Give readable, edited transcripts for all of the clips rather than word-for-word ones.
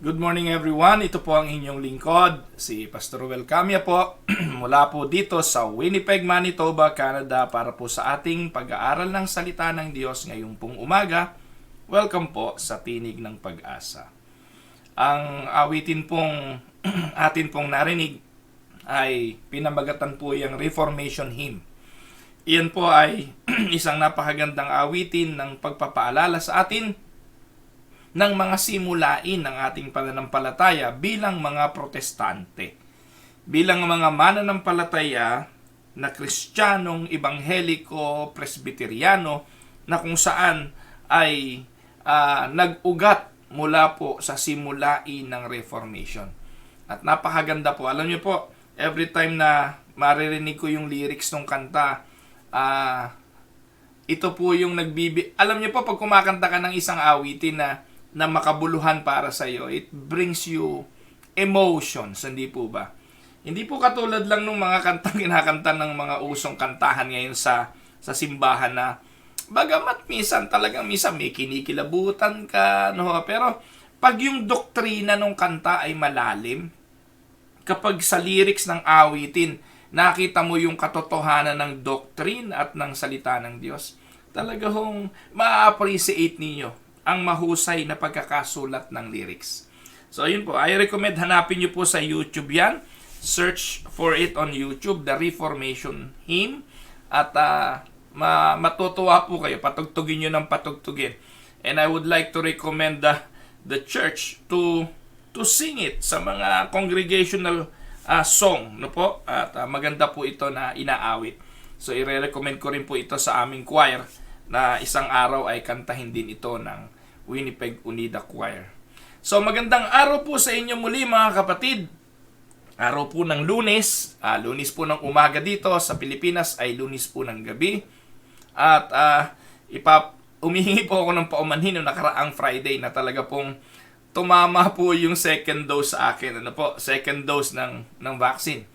Good morning everyone, ito po ang inyong lingkod, si Pastor Ruel Camia po, mula po dito sa Winnipeg, Manitoba, Canada para po sa ating pag-aaral ng salita ng Diyos ngayong pong umaga. Welcome po sa Tinig ng Pag-asa. Ang awitin pong atin pong narinig ay pinamagatan po yung Reformation Hymn. Iyan po ay isang napakagandang awitin ng pagpapaalala sa atin ng mga simulain ng ating pananampalataya bilang mga protestante. Bilang mga mananampalataya na Kristiyanong, Ebangheliko, Presbyteriano na kung saan ay nag-ugat mula po sa simulain ng Reformation. At napakaganda po. Alam niyo po, every time na maririnig ko yung lyrics ng kanta, ito po yung alam niyo po, pag kumakanta ka ng isang awitin na makabuluhan para sa iyo, it brings you emotions, hindi po ba? Hindi po katulad lang ng mga kantang kinakanta ng mga usong kantahan ngayon sa simbahan na bagamat minsan may kinikilabutan ka, no? Pero pag yung doktrina ng kanta ay malalim, kapag sa lyrics ng awitin, nakita mo yung katotohanan ng doctrine at ng salita ng Diyos, talaga hong ma-appreciate ninyo ang mahusay na pagkakasulat ng lyrics. So, ayun po. I recommend hanapin nyo po sa YouTube yan. Search for it on YouTube, The Reformation Hymn. At matutuwa po kayo. Patugtugin nyo ng patugtugin. And I would like to recommend the church to sing it sa mga congregational song. No po? At maganda po ito na inaawit. So, i-recommend ko rin po ito sa aming choir na isang araw ay kantahin din ito ng Winnipeg Unida Choir. So magandang araw po sa inyo muli mga kapatid. Araw po ng Lunes. Lunes po ng umaga dito sa Pilipinas ay Lunes po ng gabi. At umihingi po ako ng paumanhin noong nakaraang Friday na talaga pong tumama po yung second dose sa akin. Ano po? Second dose ng vaccine.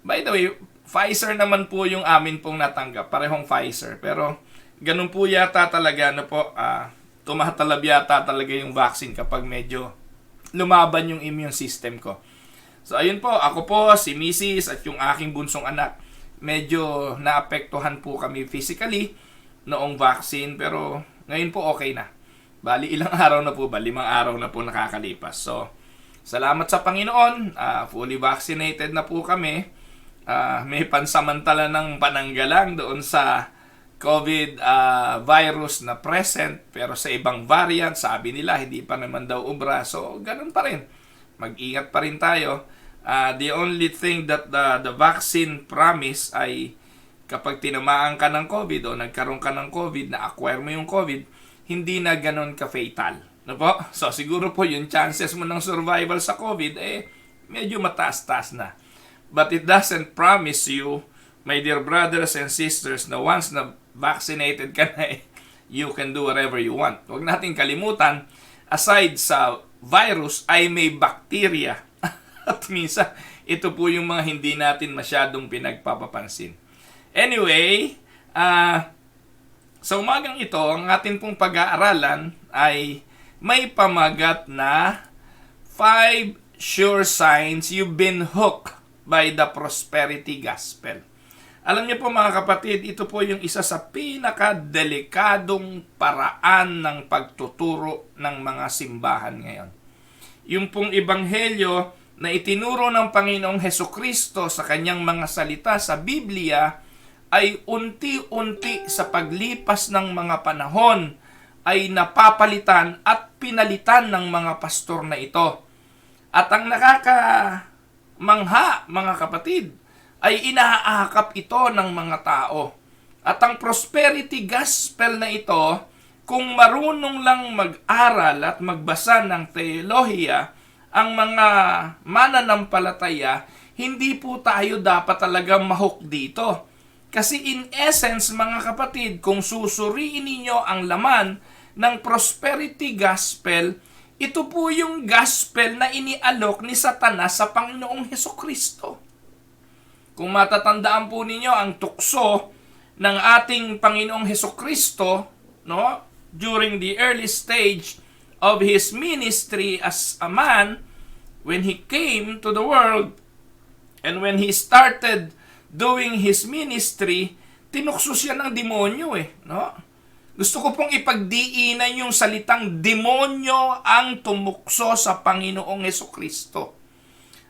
By the way, Pfizer naman po yung amin pong natanggap. Parehong Pfizer. Pero ganun po yata talaga, tumatalab yata talaga yung vaccine kapag medyo lumaban yung immune system ko. So ayun po, ako po, si Mrs. at yung aking bunsong anak, medyo naapektuhan po kami physically noong vaccine. Pero ngayon po okay na. Bali ilang araw na po ba? 5 araw na po nakakalipas. So salamat sa Panginoon. Fully vaccinated na po kami. May pansamantala ng pananggalang doon sa COVID virus na present, pero sa ibang variant, sabi nila, hindi pa naman daw ubra. So, ganun pa rin. Mag-ingat pa rin tayo. The only thing that the vaccine promise ay kapag tinamaan ka ng COVID o nagkaroon ka ng COVID, na-acquire mo yung COVID, hindi na ganun ka-fatal. No po? So, siguro po yung chances mo ng survival sa COVID, medyo mataas-taas na. But it doesn't promise you, my dear brothers and sisters, na once na vaccinated ka na, you can do whatever you want. Huwag natin kalimutan, aside sa virus, ay may bacteria. At minsan, ito po yung mga hindi natin masyadong pinagpapapansin. Anyway, sa umagang ito, ang atin pong pag-aaralan ay may pamagat na 5 sure signs you've been hooked by the prosperity gospel. Alam niyo po mga kapatid, ito po yung isa sa pinakadelikadong paraan ng pagtuturo ng mga simbahan ngayon. Yung pong ebanghelyo na itinuro ng Panginoong Hesukristo sa kanyang mga salita sa Biblia ay unti-unti sa paglipas ng mga panahon ay napapalitan at pinalitan ng mga pastor na ito. At ang mangha, mga kapatid, ay inaakap ito ng mga tao. At ang prosperity gospel na ito, kung marunong lang mag-aral at magbasa ng teolohiya, ang mga mananampalataya, hindi po tayo dapat talaga mahok dito. Kasi in essence, mga kapatid, kung susuriin ninyo ang laman ng prosperity gospel, ito po yung gospel na inialok ni Satanas sa Panginoong Hesukristo. Kung matatandaan po ninyo ang tukso ng ating Panginoong Hesukristo, no, during the early stage of his ministry as a man, when he came to the world, and when he started doing his ministry, tinukso siya ng demonyo no? Gusto ko pong ipagdiinan yung salitang demonyo ang tumukso sa Panginoong Hesukristo.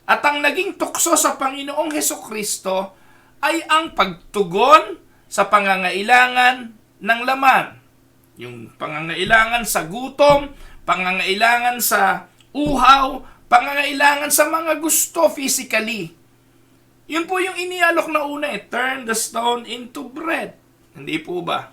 At ang naging tukso sa Panginoong Hesukristo ay ang pagtugon sa pangangailangan ng laman. Yung pangangailangan sa gutom, pangangailangan sa uhaw, pangangailangan sa mga gusto physically. Yun po yung inialok na una turn the stone into bread. Hindi po ba?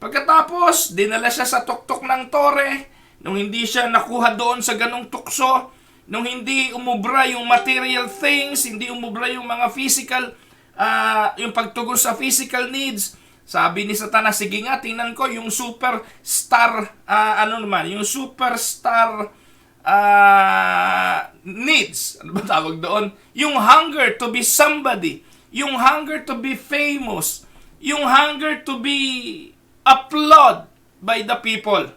Pagkatapos, dinala siya sa tuktok ng tore, nung hindi siya nakuha doon sa ganong tukso, nung hindi umubra yung material things, hindi umubra yung mga physical, yung pagtugon sa physical needs, sabi ni Satanas, sige nga, tingnan ko yung superstar, yung superstar needs, ano ba tawag doon? Yung hunger to be somebody, yung hunger to be famous, yung hunger to be applauded by the people.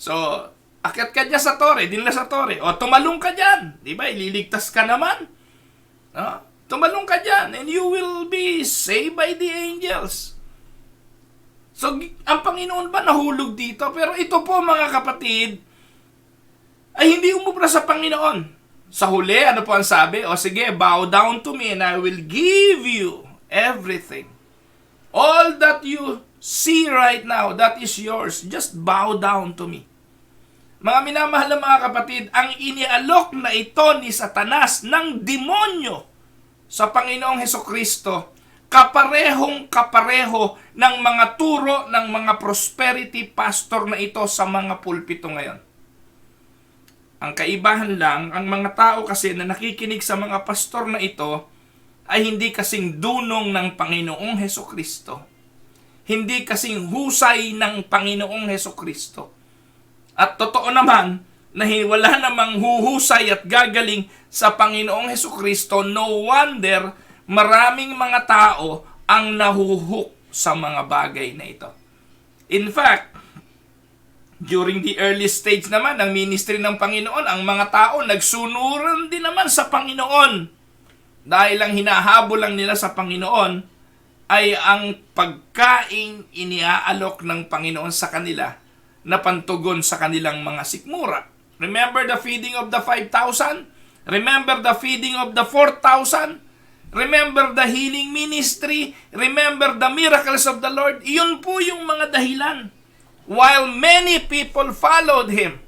So, akyat ka dyan sa tore, dinla sa tore, o tumalong ka dyan, di ba? Ililigtas ka naman. No? Tumalong ka dyan, and you will be saved by the angels. So, ang Panginoon ba nahulog dito? Pero ito po mga kapatid, ay hindi umubra sa Panginoon. Sa huli, ano po ang sabi? O sige, bow down to me and I will give you everything. All that you see right now, that is yours. Just bow down to me. Mga minamahal na mga kapatid, ang inialok na ito ni Satanas ng demonyo sa Panginoong Hesukristo, kapareho ng mga turo ng mga prosperity pastor na ito sa mga pulpito ngayon. Ang kaibahan lang, ang mga tao kasi na nakikinig sa mga pastor na ito ay hindi kasing dunong ng Panginoong Hesukristo. Hindi kasing husay ng Panginoong Hesukristo. At totoo naman na wala namang huhusay at gagaling sa Panginoong Hesukristo, no wonder maraming mga tao ang nahuhook sa mga bagay na ito. In fact, during the early stage naman ng ministry ng Panginoon, ang mga tao nagsunuran din naman sa Panginoon. Dahil ang hinahabol lang nila sa Panginoon ay ang pagkaing iniaalok ng Panginoon sa kanila na pantugon sa kanilang mga sikmura. Remember the feeding of the 5,000? Remember the feeding of the 4,000? Remember the healing ministry? Remember the miracles of the Lord? Iyon po yung mga dahilan. While many people followed Him.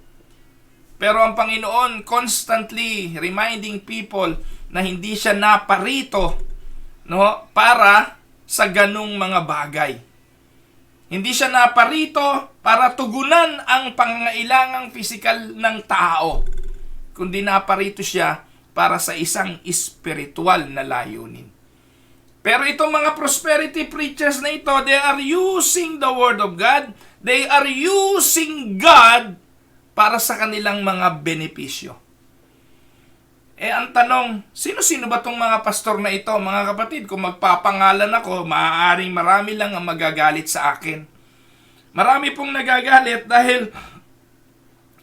Pero ang Panginoon constantly reminding people na hindi siya naparito, no, para sa ganung mga bagay. Hindi siya naparito para tugunan ang pangangailangang pisikal ng tao, kundi naparito siya para sa isang espiritual na layunin. Pero itong mga prosperity preachers na ito, they are using the Word of God, they are using God para sa kanilang mga benepisyo. Ang tanong, sino-sino ba itong mga pastor na ito? Mga kapatid, kung magpapangalan ako, maaaring marami lang ang magagalit sa akin. Marami pong nagagalit dahil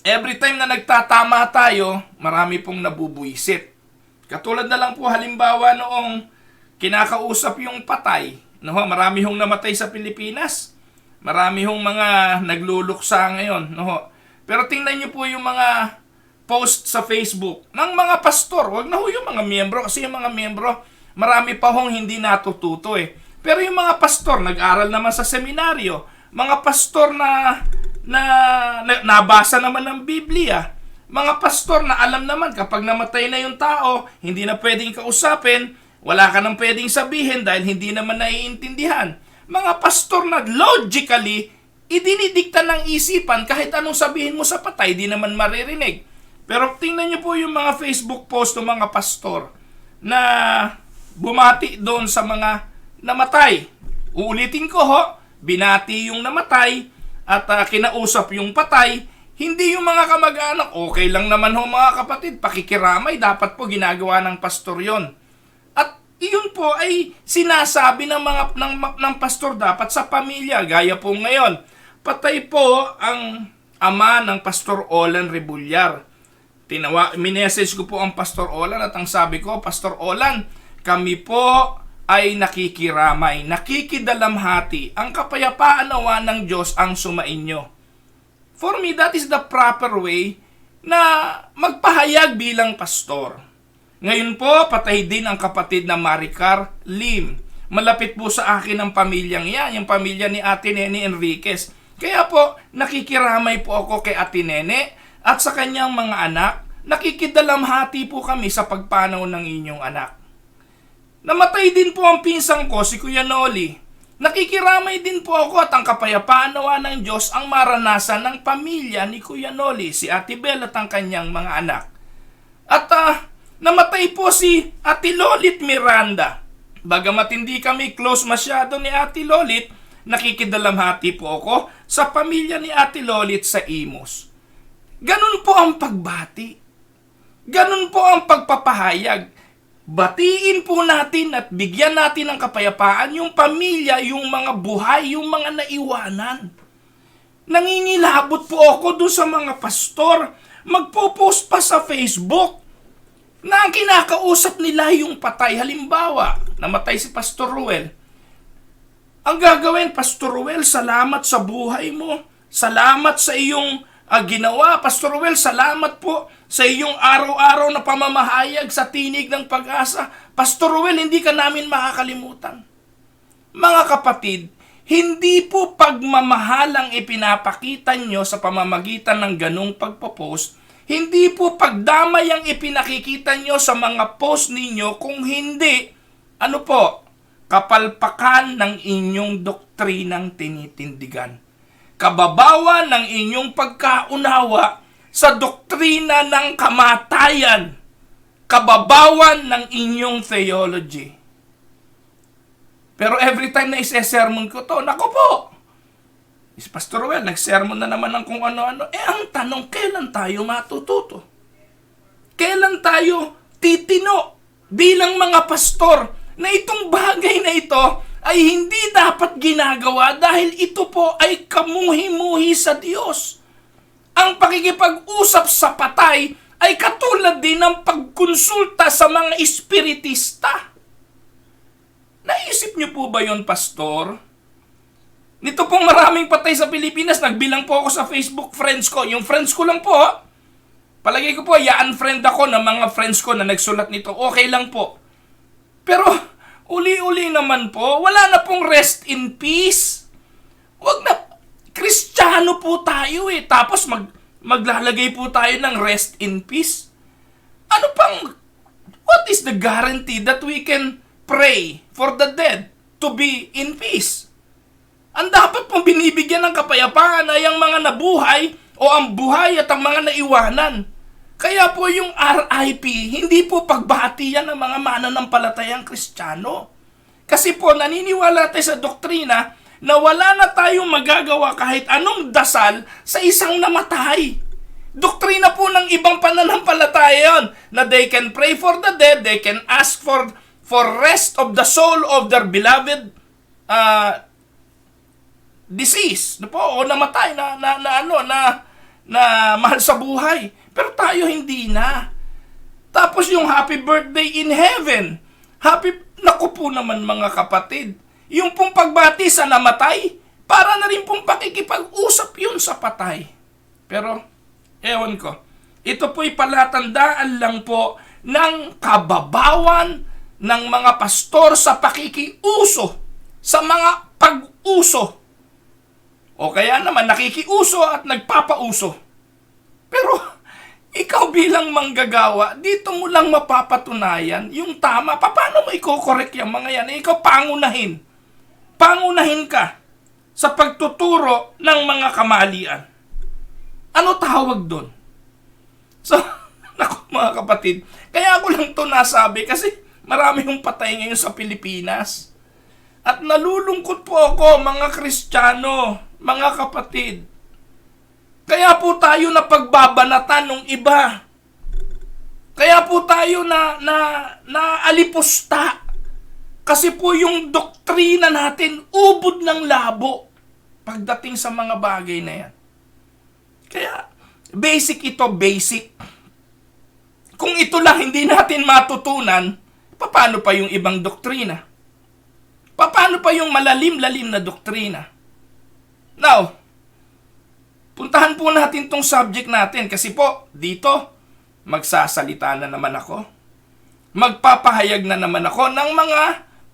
every time na nagtatama tayo, marami pong nabubuisit. Katulad na lang po halimbawa noong kinakausap yung patay. No, marami hong namatay sa Pilipinas. Marami hong mga nagluluksa ngayon. No? Pero tingnan niyo po yung mga post sa Facebook ng mga pastor. Wag na ho yung mga miyembro kasi yung mga miyembro marami pa hong hindi natututo Pero yung mga pastor nag-aral naman sa seminaryo, mga pastor na nabasa naman ng Biblia, mga pastor na alam naman kapag namatay na yung tao, hindi na pwedeng kausapin, wala ka nang pwedeng sabihin dahil hindi naman naiintindihan. Mga pastor na logically idinidikta ng isipan kahit anong sabihin mo sa patay, di naman maririnig. Pero tingnan niyo po yung mga Facebook post ng mga pastor na bumati doon sa mga namatay. Uulitin ko binati yung namatay at kinausap yung patay, hindi yung mga kamag-anak. Okay lang naman mga kapatid, pakikiramay, dapat po ginagawa ng pastor yon. At iyon po ay sinasabi ng pastor dapat sa pamilya. Gaya po ngayon, patay po ang ama ng Pastor Olan Rebullar. Minessage ko po ang Pastor Olan at ang sabi ko, Pastor Olan, kami po ay nakikiramay, nakikidalamhati. Ang kapayapaan nawa ng Diyos ang sumainyo. For me, that is the proper way na magpahayag bilang pastor. Ngayon po, patay din ang kapatid na Maricar Lim. Malapit po sa akin ang pamilyang yan, yung pamilya ni Ate Nene Enriquez. Kaya po, nakikiramay po ako kay Ate Nene at sa kanyang mga anak. Nakikidalamhati po kami sa pagpanaw ng inyong anak. Namatay din po ang pinsang ko, si Kuya Noli. Nakikiramay din po ako at ang kapayapaan nawa ng Diyos ang maranasan ng pamilya ni Kuya Noli, si Ate Bel at ang kanyang mga anak. At namatay po si Ate Lolit Miranda. Bagamat hindi kami close masyado ni Ate Lolit, nakikidalamhati po ako sa pamilya ni Ate Lolit sa Imus. Ganun po ang pagbati. Ganun po ang pagpapahayag. Batiin po natin at bigyan natin ng kapayapaan yung pamilya, yung mga buhay, yung mga naiwanan. Nangingilabot po ako doon sa mga pastor. Magpo-post pa sa Facebook na ang kinakausap nila yung patay. Halimbawa, namatay si Pastor Ruel. Ang gagawin, Pastor Ruel, salamat sa buhay mo. Salamat sa iyong ginawa. Pastor Ruel, salamat po sa iyong araw-araw na pamamahayag sa tinig ng pag-asa. Pastor Ruel, hindi ka namin makakalimutan. Mga kapatid, hindi po pagmamahal ang ipinapakita nyo sa pamamagitan ng ganong pagpopost. Hindi po pagdamay ang ipinakikita nyo sa mga post ninyo, kung hindi, kapalpakan ng inyong doktrinang tinitindigan. Kababawan ng inyong pagkaunawa sa doktrina ng kamatayan. Kababawan ng inyong theology. Pero every time na ise-sermon ko to, naku po, si Pastor Ruel, nag-sermon na naman ng kung ano-ano. Ang tanong, kailan tayo matututo? Kailan tayo titino bilang mga pastor na itong bagay na ito ay hindi dapat ginagawa dahil ito po ay kamuhi-muhi sa Diyos. Ang pakikipag-usap sa patay ay katulad din ng pagkonsulta sa mga espiritista. Naisip niyo po ba yon, pastor? Nito pong maraming patay sa Pilipinas, nagbilang po ako sa Facebook friends ko. Yung friends ko lang po, palagay ko po, i-unfriend ako ng mga friends ko na nagsulat nito. Okay lang po. Pero, uli-uli naman po, wala na pong rest in peace. Wag na, Kristiyano po tayo tapos maglalagay po tayo ng rest in peace. What is the guarantee that we can pray for the dead to be in peace? Ang dapat pong binibigyan ng kapayapaan ay ang mga nabuhay o ang buhay at ang mga naiwanan. Kaya po yung RIP, hindi po pagbati yan ng mga mananampalatayang Kristiyano. Kasi po naniniwala tayo sa doktrina na wala na tayong magagawa kahit anong dasal sa isang namatay. Doktrina po ng ibang pananampalataya yun, na they can pray for the dead, they can ask for rest of the soul of their beloved disease, o namatay na mahal sa buhay. Pero tayo hindi na. Tapos yung happy birthday in heaven. Naku po naman mga kapatid. Yung pong pagbati sa namatay, para na rin pong pakikipag-usap yun sa patay. Pero, ewan ko. Ito po'y palatandaan lang po ng kababawan ng mga pastor sa pakikiuso, sa mga pag-uso. O kaya naman nakikiuso at nagpapauso. Pero ikaw bilang manggagawa, dito mo lang mapapatunayan yung tama. Paano mo i-correct yung mga yan? Ikaw pangunahin. Pangunahin ka sa pagtuturo ng mga kamalian. Ano tawag doon? So, naku mga kapatid, kaya ako lang to nasabi kasi marami yung patay ngayon sa Pilipinas. At nalulungkot po ako mga Kristiyano, mga kapatid. Kaya po tayo na pagbabanatan ng iba. Kaya po tayo na alipusta. Kasi po yung doktrina natin ubod ng labo pagdating sa mga bagay na yan. Basic ito, basic. Kung ito lang hindi natin matutunan, paano pa yung ibang doktrina? Paano pa yung malalim-lalim na doktrina? Now, puntahan po natin tong subject natin kasi po, dito, magsasalita na naman ako. Magpapahayag na naman ako ng mga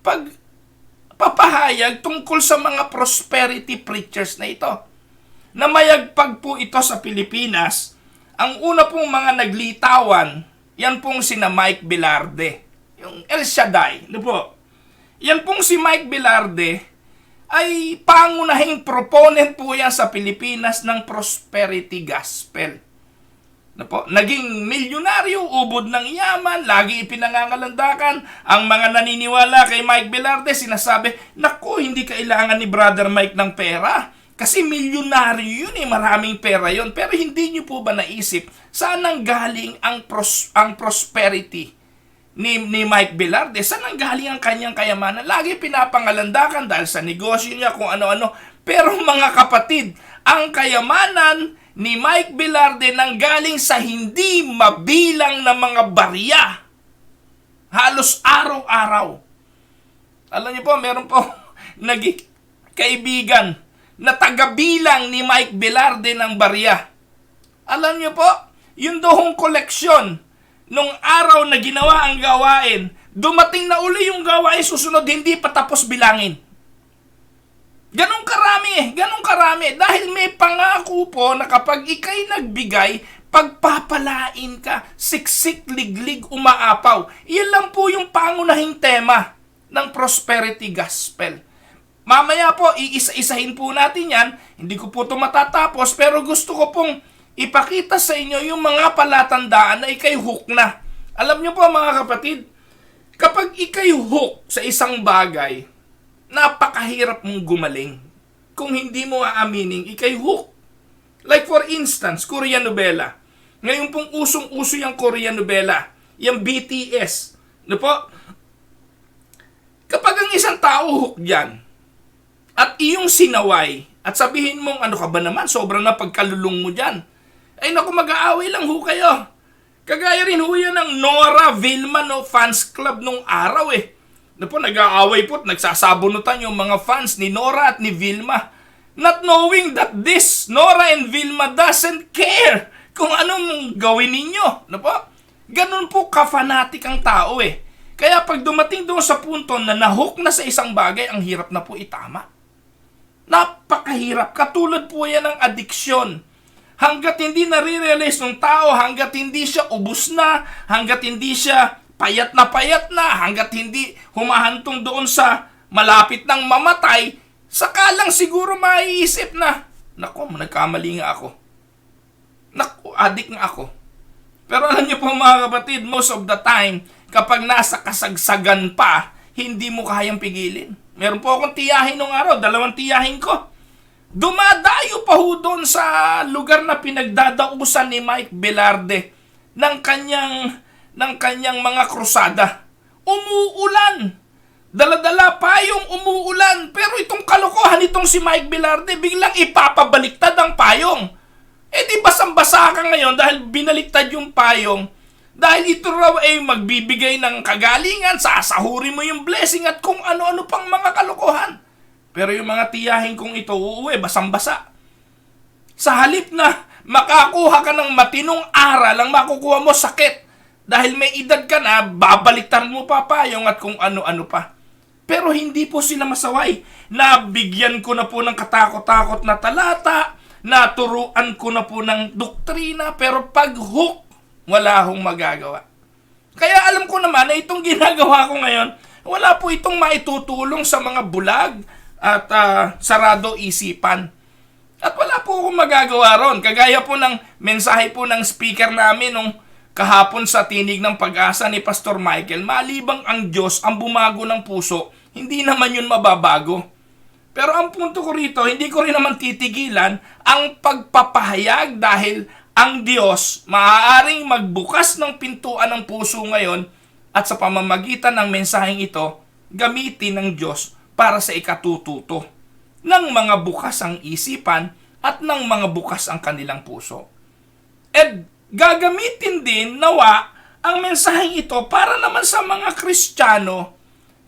pagpapahayag tungkol sa mga prosperity preachers na ito. Namayagpag po ito sa Pilipinas. Ang una pong mga naglitawan, yan pong sina Mike Velarde. Yung El Shaddai. Ano po? Yan pong si Mike Velarde ay pangunahing proponent po yan sa Pilipinas ng prosperity gospel. Ano po? Naging milyonaryo, ubod ng yaman, lagi ipinangangalandakan. Ang mga naniniwala kay Mike Velarde, sinasabi, naku, hindi kailangan ni Brother Mike ng pera. Kasi milyonaryo yun maraming pera yun. Pero hindi nyo po ba naisip, saan nanggaling ang prosperity ni Mike Velarde? Saan nanggaling ang kanyang kayamanan? Lagi pinapangalandakan dahil sa negosyo niya, kung ano-ano. Pero mga kapatid, ang kayamanan ni Mike Velarde nanggaling sa hindi mabilang na mga barya. Halos araw-araw. Alam niyo po, meron po kaibigan na tagabilang ni Mike Velarde ng barya. Alam niyo po, yung dohong koleksyon nung araw na ginawa ang gawain, dumating na uli yung gawain, susunod hindi pa tapos bilangin. Ganong karami. Dahil may pangako po na kapag ikay nagbigay, pagpapalain ka, siksik, liglig, umaapaw. Iyan lang po yung pangunahing tema ng prosperity gospel. Mamaya po, iisa-isahin po natin yan. Hindi ko po ito matatapos, pero gusto ko pong ipakita sa inyo yung mga palatandaan na ikay hook na. Alam niyo po mga kapatid, kapag ikay hook sa isang bagay, napakahirap mong gumaling. Kung hindi mo aaminin, ikay hook. Like for instance, Korean novela. Ngayon pong usong-uso yung Korean novela, yung BTS. Ano po? Kapag ang isang tao hook dyan, at iyong sinaway, at sabihin mong, ano ka ba naman, sobrang na pagkalulong mo dyan. Ay naku, mag-aaway lang ho kayo. Kagaya rin ho yan ng Nora Vilma no, fans club nung araw na po, nag-aaway po at nagsasabunutan yung mga fans ni Nora at ni Vilma. Not knowing that this Nora and Vilma doesn't care kung anong gawin ninyo. Ano po? Ganun po ka-fanatic ang tao Kaya pag dumating doon sa punto na nahook na sa isang bagay, ang hirap na po itama. Napakahirap. Katulad po yan ng adiksyon. Hanggat hindi nare-realize ng tao, hanggat hindi siya ubus na, hanggat hindi siya payat na, hanggat hindi humahantong doon sa malapit ng mamatay, saka lang siguro maiisip na, naku, nagkamali nga ako. Naku, adik nga ako. Pero alam niyo po mga kapatid, most of the time, kapag nasa kasagsagan pa, hindi mo kayang pigilin. Meron po akong tiyahin nung araw, 2 tiyahin ko. Dumadayo pa ho doon sa lugar na pinagdadausan ni Mike Velarde ng kanyang mga krusada. Umuulan. Dala-dala pa yung umuulan. Pero itong kalokohan itong si Mike Velarde, biglang ipapabaliktad ang payong. Di basang-basa ka ngayon dahil binaliktad yung payong. Dahil ito raw ay magbibigay ng kagalingan, sasahuri mo yung blessing at kung ano-ano pang mga kalokohan. Pero yung mga tiyahin kong ito, basang-basa. Sa halip na makakuha ka ng matinong aral, ang makukuha mo sakit. Dahil may edad ka na, babaliktaran mo pa payong at kung ano-ano pa. Pero hindi po sila masaway. Nabigyan ko na po ng katakot-takot na talata, naturuan ko na po ng doktrina, pero pag hook, wala akong magagawa. Kaya alam ko naman na itong ginagawa ko ngayon, wala po itong maitutulong sa mga bulag at sarado isipan. At wala po akong magagawa ron. Kagaya po ng mensahe po ng speaker namin nung kahapon sa Tinig ng Pag-asa ni Pastor Michael, malibang ang Diyos ang bumago ng puso, hindi naman yun mababago. Pero ang punto ko rito, hindi ko rin naman titigilan ang pagpapahayag dahil ang Diyos maaaring magbukas ng pintuan ng puso ngayon at sa pamamagitan ng mensaheng ito, gamitin ng Diyos para sa ikatututo ng mga bukas ang isipan at ng mga bukas ang kanilang puso. At gagamitin din nawa ang mensaheng ito para naman sa mga Kristiyano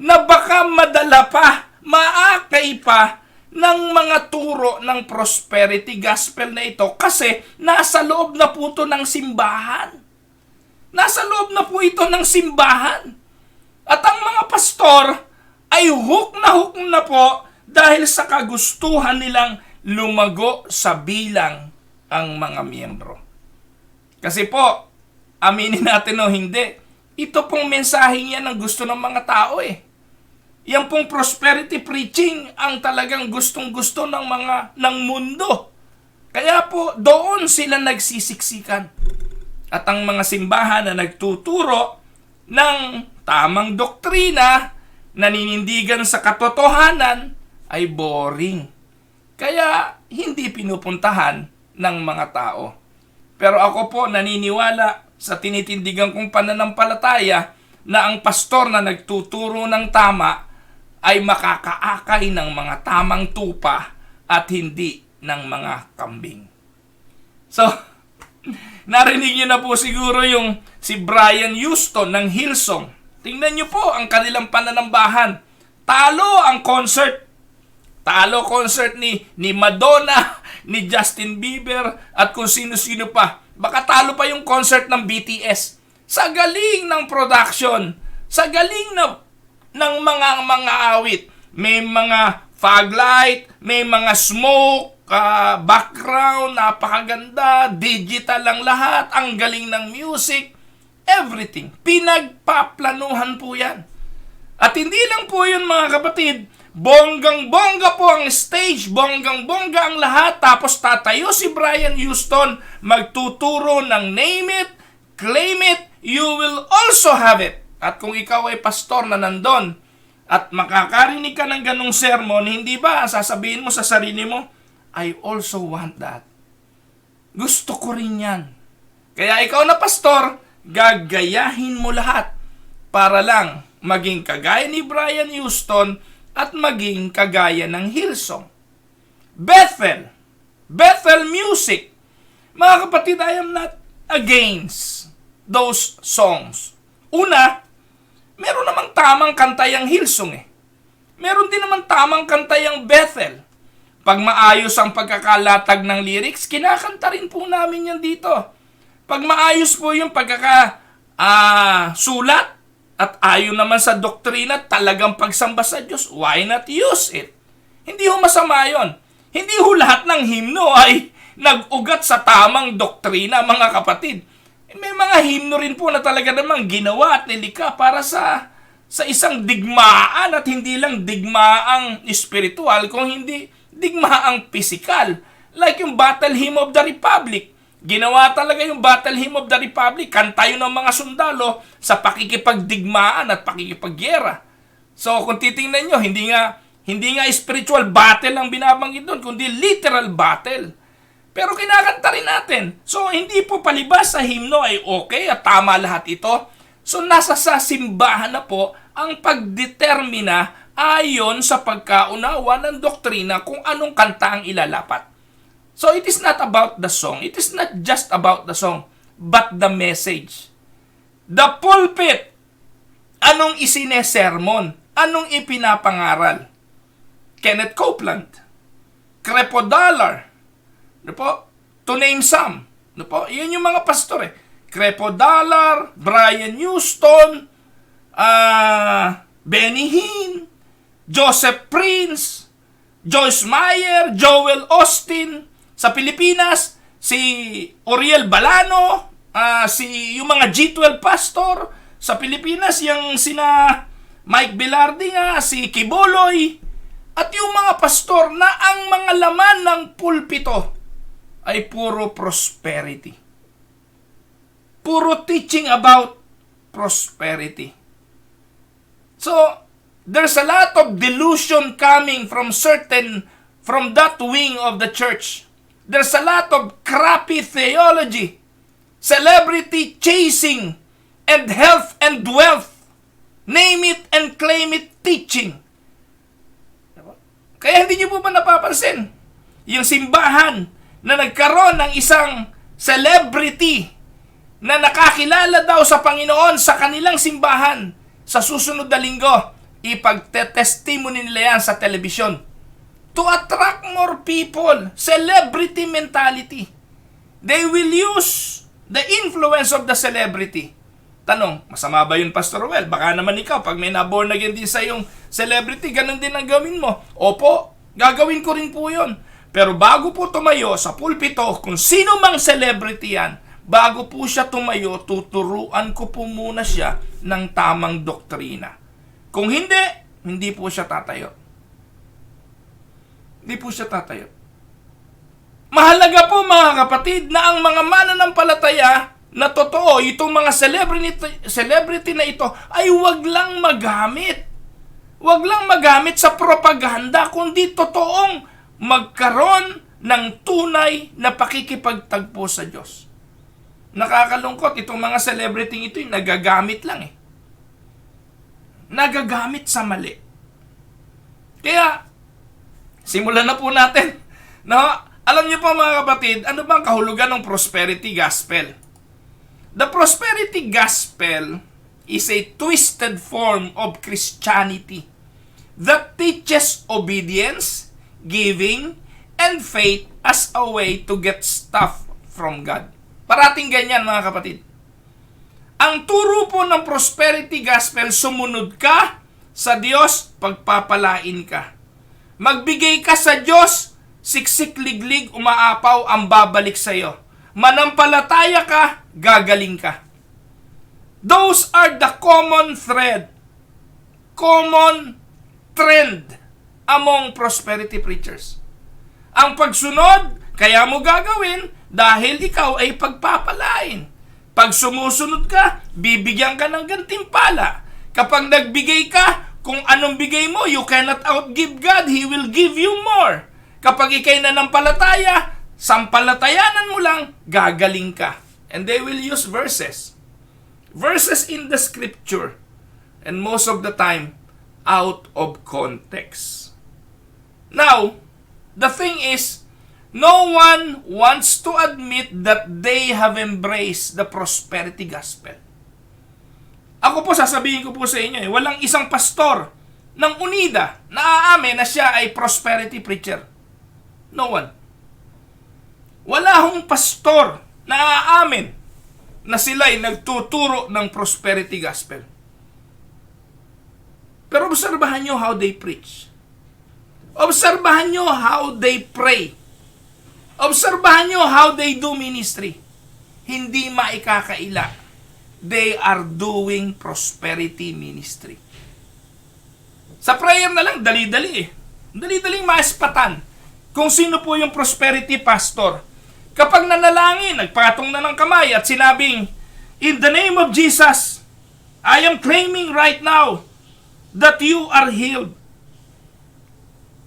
na baka madala pa, maakay pa ng mga turo ng prosperity gospel na ito kasi nasa loob na po ito ng simbahan. Nasa loob na po ito ng simbahan. At ang mga pastor ay hook na po dahil sa kagustuhan nilang lumago sa bilang ang mga miyembro. Kasi po, aminin natin o hindi, ito pong mensaheng yan ang gusto ng mga tao eh. Yan pong prosperity preaching ang talagang gustong-gusto ng mundo. Kaya po, doon sila nagsisiksikan. At ang mga simbahan na nagtuturo ng tamang doktrina, naninindigan sa katotohanan, ay boring. Kaya hindi pinupuntahan ng mga tao. Pero ako po naniniwala sa tinitindigan kong pananampalataya na ang pastor na nagtuturo ng tama ay makakaakay ng mga tamang tupa at hindi ng mga kambing. So, narinig niyo na po siguro yung si Brian Houston ng Hillsong. Tingnan niyo po ang kanilang pananambahan. Talo ang concert. Talo concert ni Madonna, ni Justin Bieber, at kung sino-sino pa. Baka talo pa yung concert ng BTS. Sa galing ng production, sa galing ng mga awit. May mga fog light, may mga smoke, background, napakaganda, digital ang lahat, ang galing ng music, everything. Pinagpaplanuhan po yan. At hindi lang po yun mga kapatid, bonggang-bongga po ang stage, bonggang-bongga ang lahat, tapos tatayo si Brian Houston, magtuturo ng name it, claim it, you will also have it. At kung ikaw ay pastor na nandun, at makakarinig ka ng ganong sermon, hindi ba sasabihin mo sa sarili mo, I also want that. Gusto ko rin yan. Kaya ikaw na pastor, gagayahin mo lahat para lang maging kagaya ni Brian Houston at maging kagaya ng Hillsong. Bethel music. Mga kapatid, I am not against those songs. Una, meron namang tamang kanta yung Hillsong eh. Meron din naman tamang kanta yung Bethel. Pag maayos ang pagkakalatag ng lyrics, kinakanta rin po namin yan dito. Pag maayos po yung sulat at ayon naman sa doktrina, talagang pagsamba sa Diyos, why not use it? Hindi ho masama yun. Hindi ho lahat ng himno ay nag-ugat sa tamang doktrina, mga kapatid. May mga himno rin po na talaga namang ginawa at nilikha para sa isang digmaan at hindi lang digmaang espiritual, kung hindi digmaang pisikal. Like yung Battle Hymn of the Republic. Ginawa talaga yung Battle Hymn of the Republic. Kanta yun ng mga sundalo sa pakikipagdigmaan at pakikipagyera. So kung titingnan nyo, hindi nga spiritual battle ang binabanggit doon, kundi literal battle. Pero kinakanta rin natin. So hindi po palibas sa himno ay okay at tama lahat ito. So nasa sa simbahan na po ang pagdetermina ayon sa pagkaunawa ng doktrina kung anong kanta ang ilalapat. So it is not about the song. It is not just about the song, but the message. The pulpit. Anong isinesermon? Anong ipinapangaral? Kenneth Copeland. Crepodollar. Ano po? To name some. Ano po? Yan yung mga pastor eh. Crepodollar, Brian Houston, Benny Hinn, Joseph Prince, Joyce Meyer, Joel Austin. Sa Pilipinas, si Oriel Balano, yung mga G12 pastor. Sa Pilipinas, yung sina Mike Velarde nga, si Kiboloy. At yung mga pastor na ang mga laman ng pulpito ay puro prosperity. Puro teaching about prosperity. So, there's a lot of delusion coming from that wing of the church. There's a lot of crappy theology, celebrity chasing, and health and wealth, name it and claim it teaching. Kaya hindi niyo po ba napapansin? Yung simbahan na nagkaroon ng isang celebrity na nakakilala daw sa Panginoon sa kanilang simbahan, sa susunod na linggo, ipagte-testimony nila yan sa telebisyon. To attract more people, celebrity mentality. They will use the influence of the celebrity. Tanong, masama ba yun, Pastor Well? Baka naman ikaw, pag may naborn again din sa yung celebrity, ganun din ang gawin mo. Opo, gagawin ko rin po yun. Pero bago po tumayo sa pulpito, kung sino mang celebrity yan, bago po siya tumayo, tuturuan ko po muna siya ng tamang doktrina. Kung hindi po siya tatayo. Hindi po siya tatayo. Mahalaga po mga kapatid na ang mga mananampalataya na totoo, itong mga celebrity na ito ay wag lang magamit. Wag lang magamit sa propaganda, kundi totoong magkaroon ng tunay na pakikipagtagpo sa Diyos. Nakakalungkot, itong mga celebrity ito nagagamit lang eh. Nagagamit sa mali. Kaya, simulan na po natin. No? Alam niyo po mga kapatid, ano bang kahulugan ng prosperity gospel? The prosperity gospel is a twisted form of Christianity that teaches obedience, giving, and faith as a way to get stuff from God. Parating ganyan mga kapatid. Ang turo po ng prosperity gospel, sumunod ka sa Diyos, pagpapalain ka. Magbigay ka sa Diyos, siksik liglig, umaapaw ang babalik sa iyo. Manampalataya ka, gagaling ka. Those are the common trend among prosperity preachers. Ang pagsunod, kaya mo gagawin dahil ikaw ay pagpapalain. Pag sumusunod ka, bibigyan ka ng gantimpala. Kapag nagbigay ka, kung anong bigay mo, you cannot outgive God. He will give you more. Kapag ikay nanampalataya, sampalatayanan mo lang, gagaling ka. And they will use verses. Verses in the scripture. And most of the time, out of context. Now, the thing is, no one wants to admit that they have embraced the prosperity gospel. Ako po, sasabihin ko po sa inyo, walang isang pastor ng UNIDA na aamin na siya ay prosperity preacher. No one. Wala hong pastor na aamin na sila ay nagtuturo ng prosperity gospel. Pero obserbahan nyo how they preach. Obserbahan nyo how they pray. Obserbahan nyo how they do ministry. Hindi maikakaila. They are doing prosperity ministry. Sa prayer na lang, dali-dali eh. Dali-daling maaspatan kung sino po yung prosperity pastor. Kapag nanalangin, nagpatong na ng kamay at sinabing, in the name of Jesus, I am claiming right now that you are healed.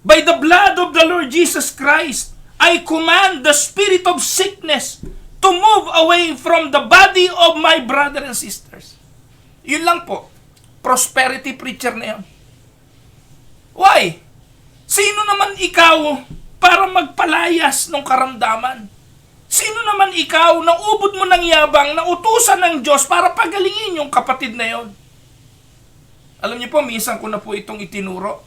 By the blood of the Lord Jesus Christ, I command the spirit of sickness to move away from the body of my brother and sisters. Yun lang po. Prosperity preacher na yun. Why? Sino naman ikaw para magpalayas ng karamdaman? Sino naman ikaw na ubod mo ng yabang na utusan ng Diyos para pagalingin yung kapatid na yon? Alam niyo po, minsan ko na po itong itinuro.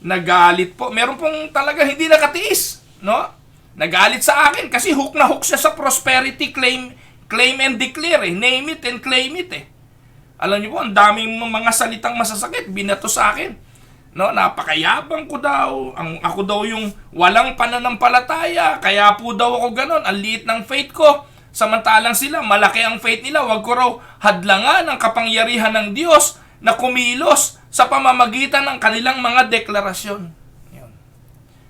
Nagalit po. Meron pong talaga hindi nakatiis. No? Nagalit sa akin kasi hook na hook siya sa prosperity claim and declare eh. Name it and claim it eh. Alam niyo po, ang daming mga salitang masasakit binato sa akin. No, napakayabang ko daw. Ako daw yung walang pananampalataya. Kaya po daw ako ganon. Ang liit ng faith ko. Samantalang sila, malaki ang faith nila. Wag ko raw hadlangan ang kapangyarihan ng Diyos na kumilos sa pamamagitan ng kanilang mga deklarasyon. Yun.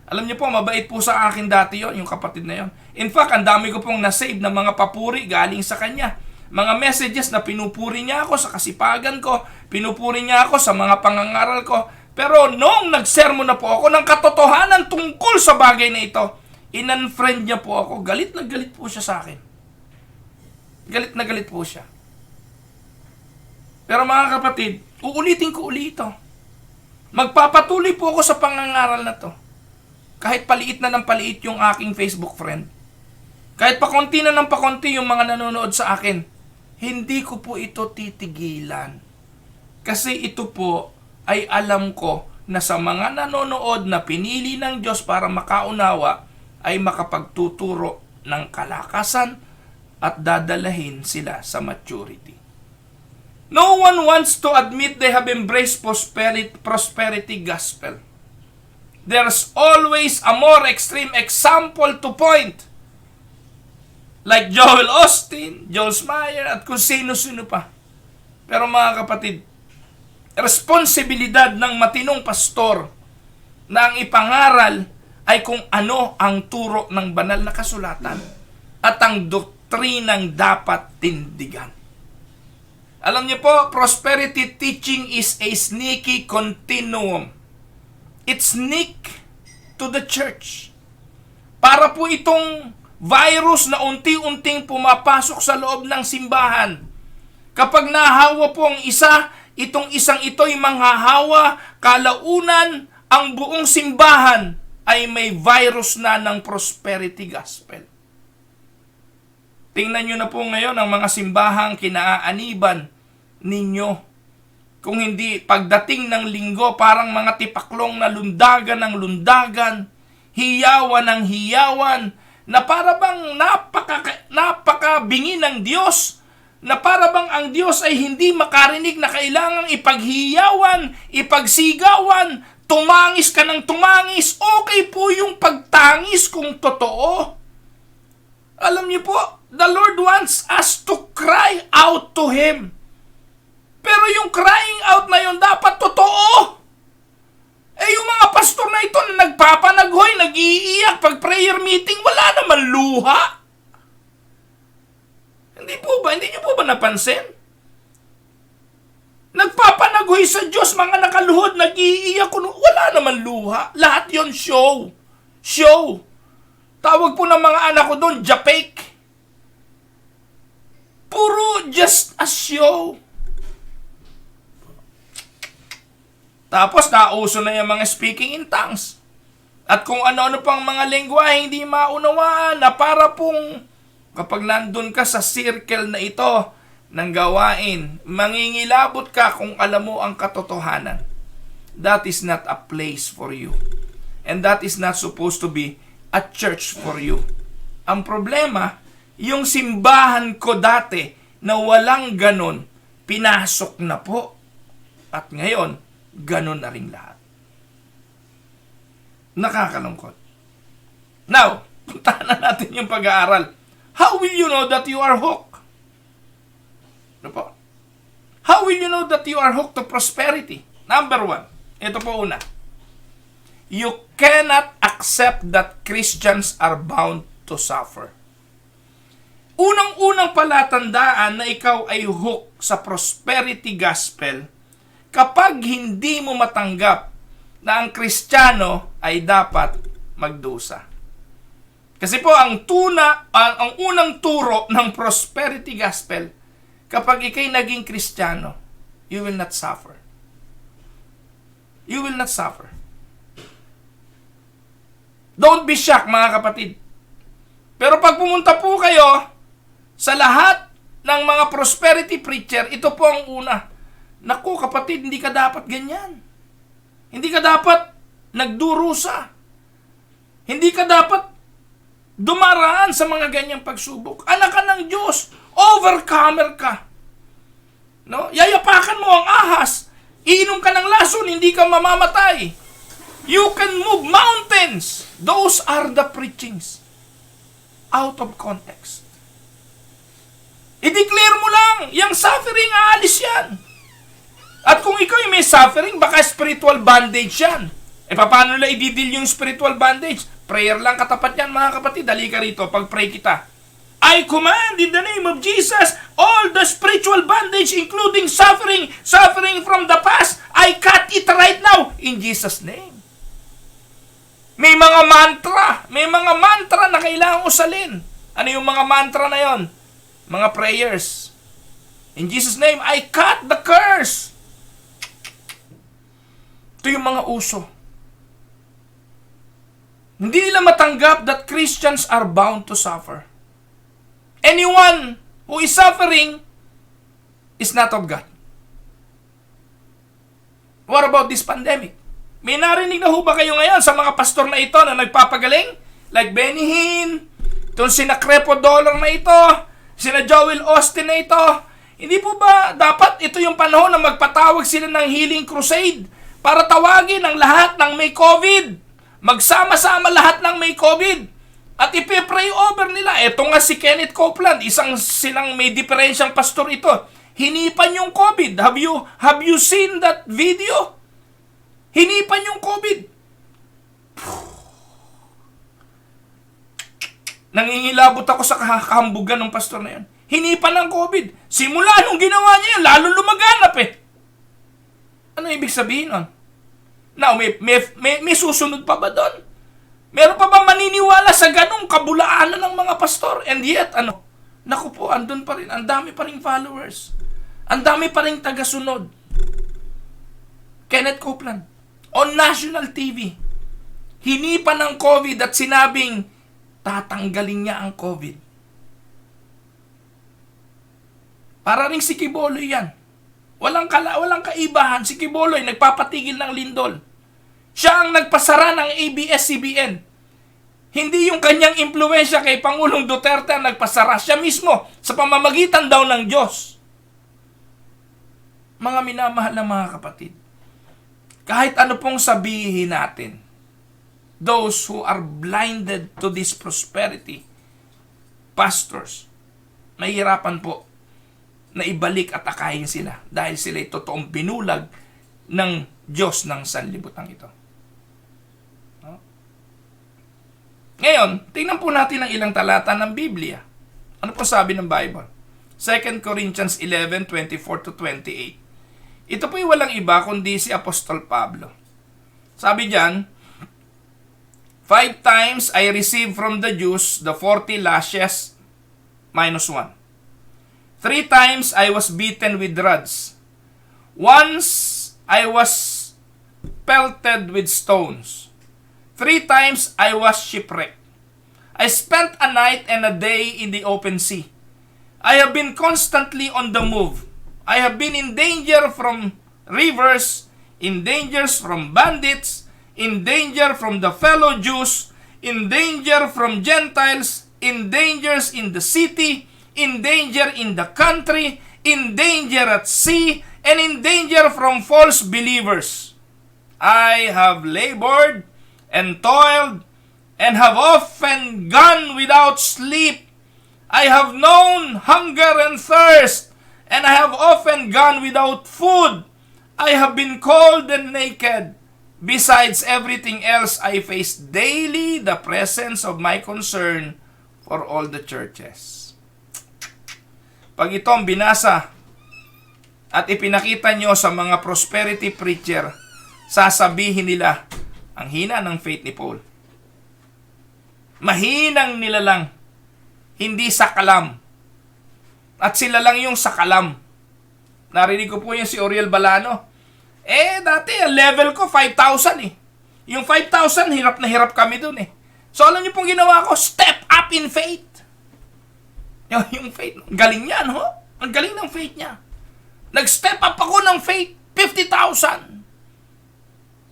Alam niyo po, mabait po sa akin dati yon, yung kapatid na yon. In fact, ang dami ko pong nasave na mga papuri galing sa kanya. Mga messages na pinupuri niya ako sa kasipagan ko, pinupuri niya ako sa mga pangangaral ko. Pero noong nagsermon na po ako ng katotohanan tungkol sa bagay na ito, in-unfriend niya po ako. Galit na galit po siya sa akin. Galit na galit po siya. Pero mga kapatid, uulitin ko uli ito. Magpapatuloy po ako sa pangangaral na to. Kahit paliit na ng paliit yung aking Facebook friend. Kahit pakonti na ng pakonti yung mga nanonood sa akin, hindi ko po ito titigilan. Kasi ito po ay alam ko na sa mga nanonood na pinili ng Diyos para makaunawa ay makapagtuturo ng kalakasan at dadalahin sila sa maturity. No one wants to admit they have embraced prosperity gospel. There's always a more extreme example to point. Like Joel Osteen, Joel Meyer, at kung sino-sino pa. Pero mga kapatid, responsibilidad ng matinong pastor na ang ipangaral ay kung ano ang turo ng banal na kasulatan at ang doktrinang dapat tindigan. Alam niyo po, prosperity teaching is a sneaky continuum. It sneak to the church. Para po itong virus na unti-unting pumapasok sa loob ng simbahan. Kapag nahawa po ang isa, itong isang ito'y manghahawa, kalaunan ang buong simbahan ay may virus na ng prosperity gospel. Tingnan nyo na po ngayon ang mga simbahang kinaaaniban ninyo. Kung hindi, pagdating ng linggo, parang mga tipaklong na lundagan ng lundagan, hiyawan ng hiyawan, na para bang napakabingi ng Diyos, na para bang ang Diyos ay hindi makarinig na kailangang ipaghiyawan, ipagsigawan, tumangis ka ng tumangis. Okay po yung pagtangis kung totoo. Alam niyo po, the Lord wants us to cry out to Him. Pero yung crying out na yun dapat totoo. Yung mga pastor na ito na nagpapanaghoy, nag-iiyak pag prayer meeting, wala naman luha. Hindi niyo po ba napansin? Nagpapanaghoy sa Diyos, mga nakaluhod, nag-iiyak, wala naman luha. Lahat yon show. Show. Tawag po ng mga anak ko doon, japek. Puro just a show. Tapos nauso na yung mga speaking in tongues. At kung ano-ano pang mga lengguwahe hindi maunawaan na para pong kapag nandun ka sa circle na ito ng gawain, mangingilabot ka kung alam mo ang katotohanan. That is not a place for you. And that is not supposed to be a church for you. Ang problema, yung simbahan ko dati na walang ganon, pinasok na po. At ngayon, ganon na rin lahat. Nakakalungkot. Now, puntahan na natin yung pag-aaral. How will you know that you are hooked? Ano po? How will you know that you are hooked to prosperity? Number 1. Ito po una. You cannot accept that Christians are bound to suffer. Unang-unang palatandaan na ikaw ay hooked sa prosperity gospel kapag hindi mo matanggap na ang Kristiyano ay dapat magdusa. Kasi po ang unang turo ng prosperity gospel, kapag ikay naging Kristiyano, you will not suffer. You will not suffer. Don't be shocked, mga kapatid. Pero pag pumunta po kayo sa lahat ng mga prosperity preacher, ito po ang una. Naku, kapatid, hindi ka dapat ganyan. Hindi ka dapat nagdurusa. Hindi ka dapat dumaraan sa mga ganyang pagsubok. Anak ka ng Diyos. Overcomer ka. No? Yayapakan mo ang ahas. Iinom ka ng lason, hindi ka mamamatay. You can move mountains. Those are the preachings. Out of context. I-declare mo lang, yung suffering, aalis yan. At kung ikaw may suffering, baka spiritual bandage yan. Paano nila i-deal yung spiritual bandage? Prayer lang katapat yan, mga kapatid. Dali ka rito, pag-pray kita. I command in the name of Jesus, all the spiritual bandage, including suffering from the past, I cut it right now, in Jesus' name. May mga mantra na kailangang usalin. Ano yung mga mantra na yon? Mga prayers. In Jesus' name, I cut the curse. Ito yung mga uso. Hindi nila matanggap that Christians are bound to suffer. Anyone who is suffering is not of God. What about this pandemic? May narinig na ho ba kayo ngayon sa mga pastor na ito na nagpapagaling? Like Benny Hinn, itong sina Crepo Dollar na ito, sina Joel Austin na ito. Hindi po ba dapat ito yung panahon na magpatawag sila ng healing crusade para tawagin ang lahat ng may COVID? Magsama-sama lahat ng may COVID. At ipipray over nila. Ito nga si Kenneth Copeland, isang silang may diferensyang pastor ito. Hinipan yung COVID. Have you seen that video? Hinipan yung COVID. Nangingilabot ako sa kahambugan ng pastor na yan. Hinipan ng COVID. Simula nung ginawa niya yan, lalo lumaganap eh. Ano ibig sabihin nun? Now, may susunod pa ba doon? Meron pa ba maniniwala sa ganong kabulaanan ng mga pastor? And yet, naku po, andun pa rin. Ang dami pa rin followers. Ang dami pa rin tagasunod. Kenneth Copeland, on national TV, hinipan ng COVID at sinabing, tatanggalin niya ang COVID. Para rin si Quiboloy yan. Walang kaibahan. Si Quiboloy, nagpapatigil ng lindol. Siya ang nagpasara ng ABS-CBN. Hindi yung kanyang impluwensya kay Pangulong Duterte ang nagpasara. Siya mismo, sa pamamagitan daw ng Diyos. Mga minamahal na mga kapatid, kahit ano pong sabihin natin, those who are blinded to this prosperity, pastors, mahirapan po na ibalik at akayin sila dahil sila ay totoong binulag ng Diyos ng sanlibutan ito. No? Ngayon, tingnan po natin ang ilang talata ng Biblia. Ano po sabi ng Bible? 2 Corinthians 11:24-28. Ito po'y walang iba kundi si Apostol Pablo. Sabi diyan, 5 times I received from the Jews the 40 lashes minus 1. 3 times I was beaten with rods. Once I was pelted with stones. 3 times I was shipwrecked. I spent a night and a day in the open sea. I have been constantly on the move. I have been in danger from rivers, in dangers from bandits, in danger from the fellow Jews, in danger from Gentiles, in dangers in the city, in danger in the country, in danger at sea, and in danger from false believers. I have labored and toiled and have often gone without sleep. I have known hunger and thirst, and I have often gone without food. I have been cold and naked. Besides everything else, I face daily the presence of my concern for all the churches. Pag ito ang binasa at ipinakita nyo sa mga prosperity preacher, sasabihin nila, ang hina ng faith ni Paul. Mahinang nila lang, hindi sakalam. At sila lang yung sakalam. Narinig ko po yung si Oriel Balano. Dati, level ko, 5,000 eh. Yung 5,000, hirap na hirap kami dun eh. So, alam niyo pong ginawa ko, step up in faith. Yung faith, galing niya, no? Ang galing ng faith niya. Nag-step up ako ng faith, 50,000.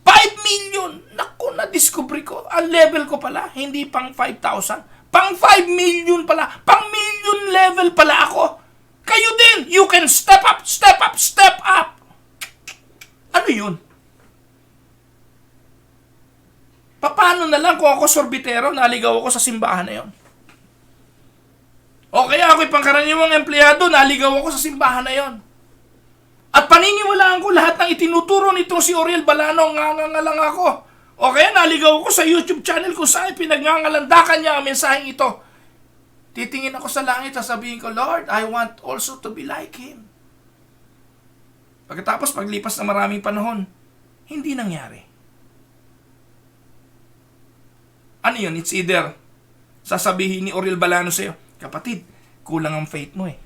5 million. Naku, na-discover ko. Ang level ko pala, hindi pang 5,000. Pang 5 million pala. Pang million level pala ako. Kayo din, you can step up, step up, step up. Ano yun? Paano na lang kung ako sorbitero, naligaw ako sa simbahan na yun? O kaya ako'y pangkaraniwang empleyado, naligaw ako sa simbahan na yun? At paniniwalaan ko lahat ng itinuturo nitong si Oriel Balano, ngangangalang ako. O kaya naligaw ako sa YouTube channel kung saan pinagngangalandakan niya ang mensaheng ito. Titingin ako sa langit at sabihin ko, Lord, I want also to be like Him. Pagkatapos, paglipas ng maraming panahon, hindi nangyari. Ano yun? It's either sasabihin ni Oriel Balano sa'yo, kapatid, kulang ang faith mo eh.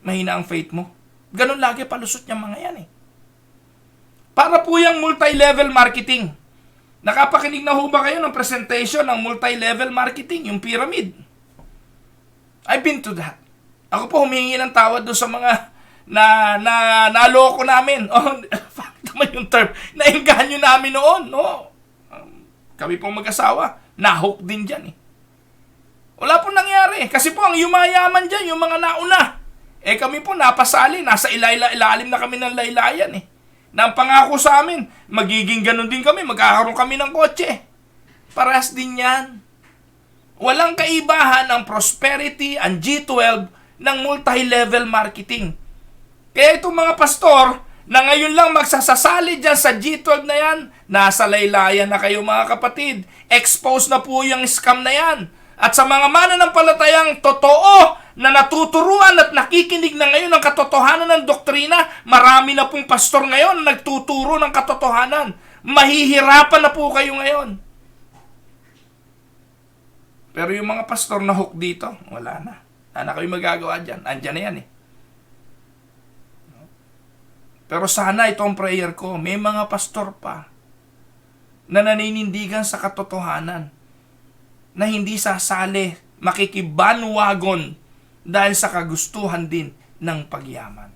Mahina ang faith mo. Ganun lagi palusot niyang mga yan eh. Para po yung multi-level marketing. Nakapakinig na ho ba kayo ng presentation ng multi-level marketing, yung pyramid? I've been to that. Ako po humingi ng tawad doon sa mga naloko namin. Tama yung term. Naengganyo namin noon. No? Kami pong mag-asawa, na-hook din dyan eh. Wala pong nangyari. Kasi po ang yumayaman dyan, yung mga nauna. Kami po napasali. Nasa ilalim na kami ng laylayan eh. Na ang pangako sa amin, magiging ganun din kami. Magkakaroon kami ng kotse. Parehas din yan. Walang kaibahan ang prosperity, ang G12 ng multi-level marketing. Kaya itong mga pastor na ngayon lang magsasasali dyan sa G12 na yan, nasa laylayan na kayo mga kapatid. Expose na po yung scam na yan. At sa mga mananampalatayang totoo na natuturuan at nakikinig na ngayon ng katotohanan ng doktrina, marami na pong pastor ngayon na nagtuturo ng katotohanan. Mahihirapan na po kayo ngayon. Pero yung mga pastor na hook dito, wala na. Ano kayo magagawa dyan? Andyan na yan eh. Pero sana itong prayer ko, may mga pastor pa na naninindigan sa katotohanan, na hindi sasali, makikibanwagon dahil sa kagustuhan din ng pagyaman.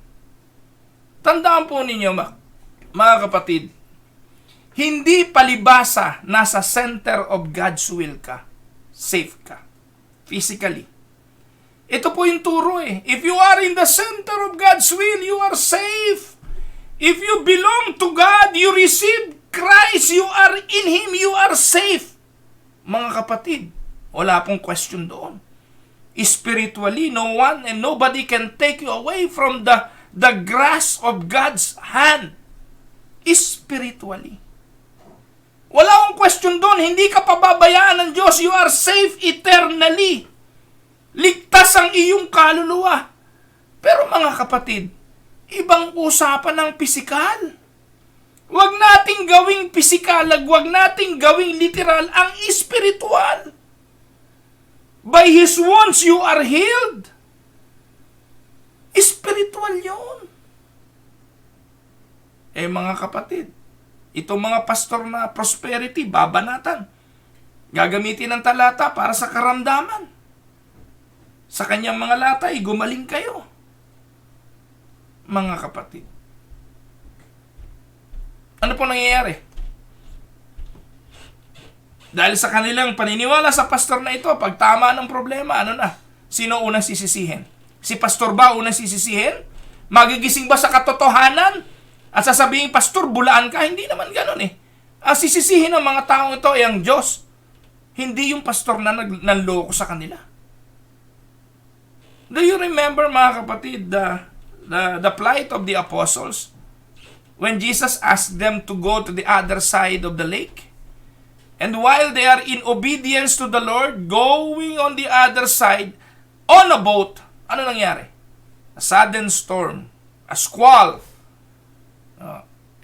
Tandaan po ninyo mga kapatid, hindi palibasa nasa center of God's will ka, safe ka, physically. Ito po yung turo eh. If you are in the center of God's will, you are safe. If you belong to God, you receive Christ, you are in Him, you are safe. Mga kapatid, wala pong question doon. Spiritually, no one and nobody can take you away from the grasp of God's hand. Spiritually. Wala akong question doon. Hindi ka pababayaan ng Diyos. You are safe eternally. Ligtas ang iyong kaluluwa. Pero mga kapatid, ibang usapan ng pisikal. Huwag nating gawing pisikal, huwag nating gawing literal ang espiritual. By His wounds you are healed. Espiritual yun. Mga kapatid, itong mga pastor na prosperity, babanatan. Gagamitin ng talata para sa karamdaman. Sa kanyang mga latay, gumaling kayo. Mga kapatid. Ano po nangyayari? Dahil sa kanilang paniniwala sa pastor na ito, pag tama ng problema, ano na? Sino unang sisisihin? Si pastor ba unang sisisihin? Magigising ba sa katotohanan? At sasabihin, pastor, bulaan ka? Hindi naman ganun eh. Ang sisisihin ng mga taong ito ay ang Diyos. Hindi yung pastor na nanloko sa kanila. Do you remember, mga kapatid, the plight of the apostles when Jesus asked them to go to the other side of the lake? And while they are in obedience to the Lord, going on the other side, on a boat, ano nangyari? A sudden storm, a squall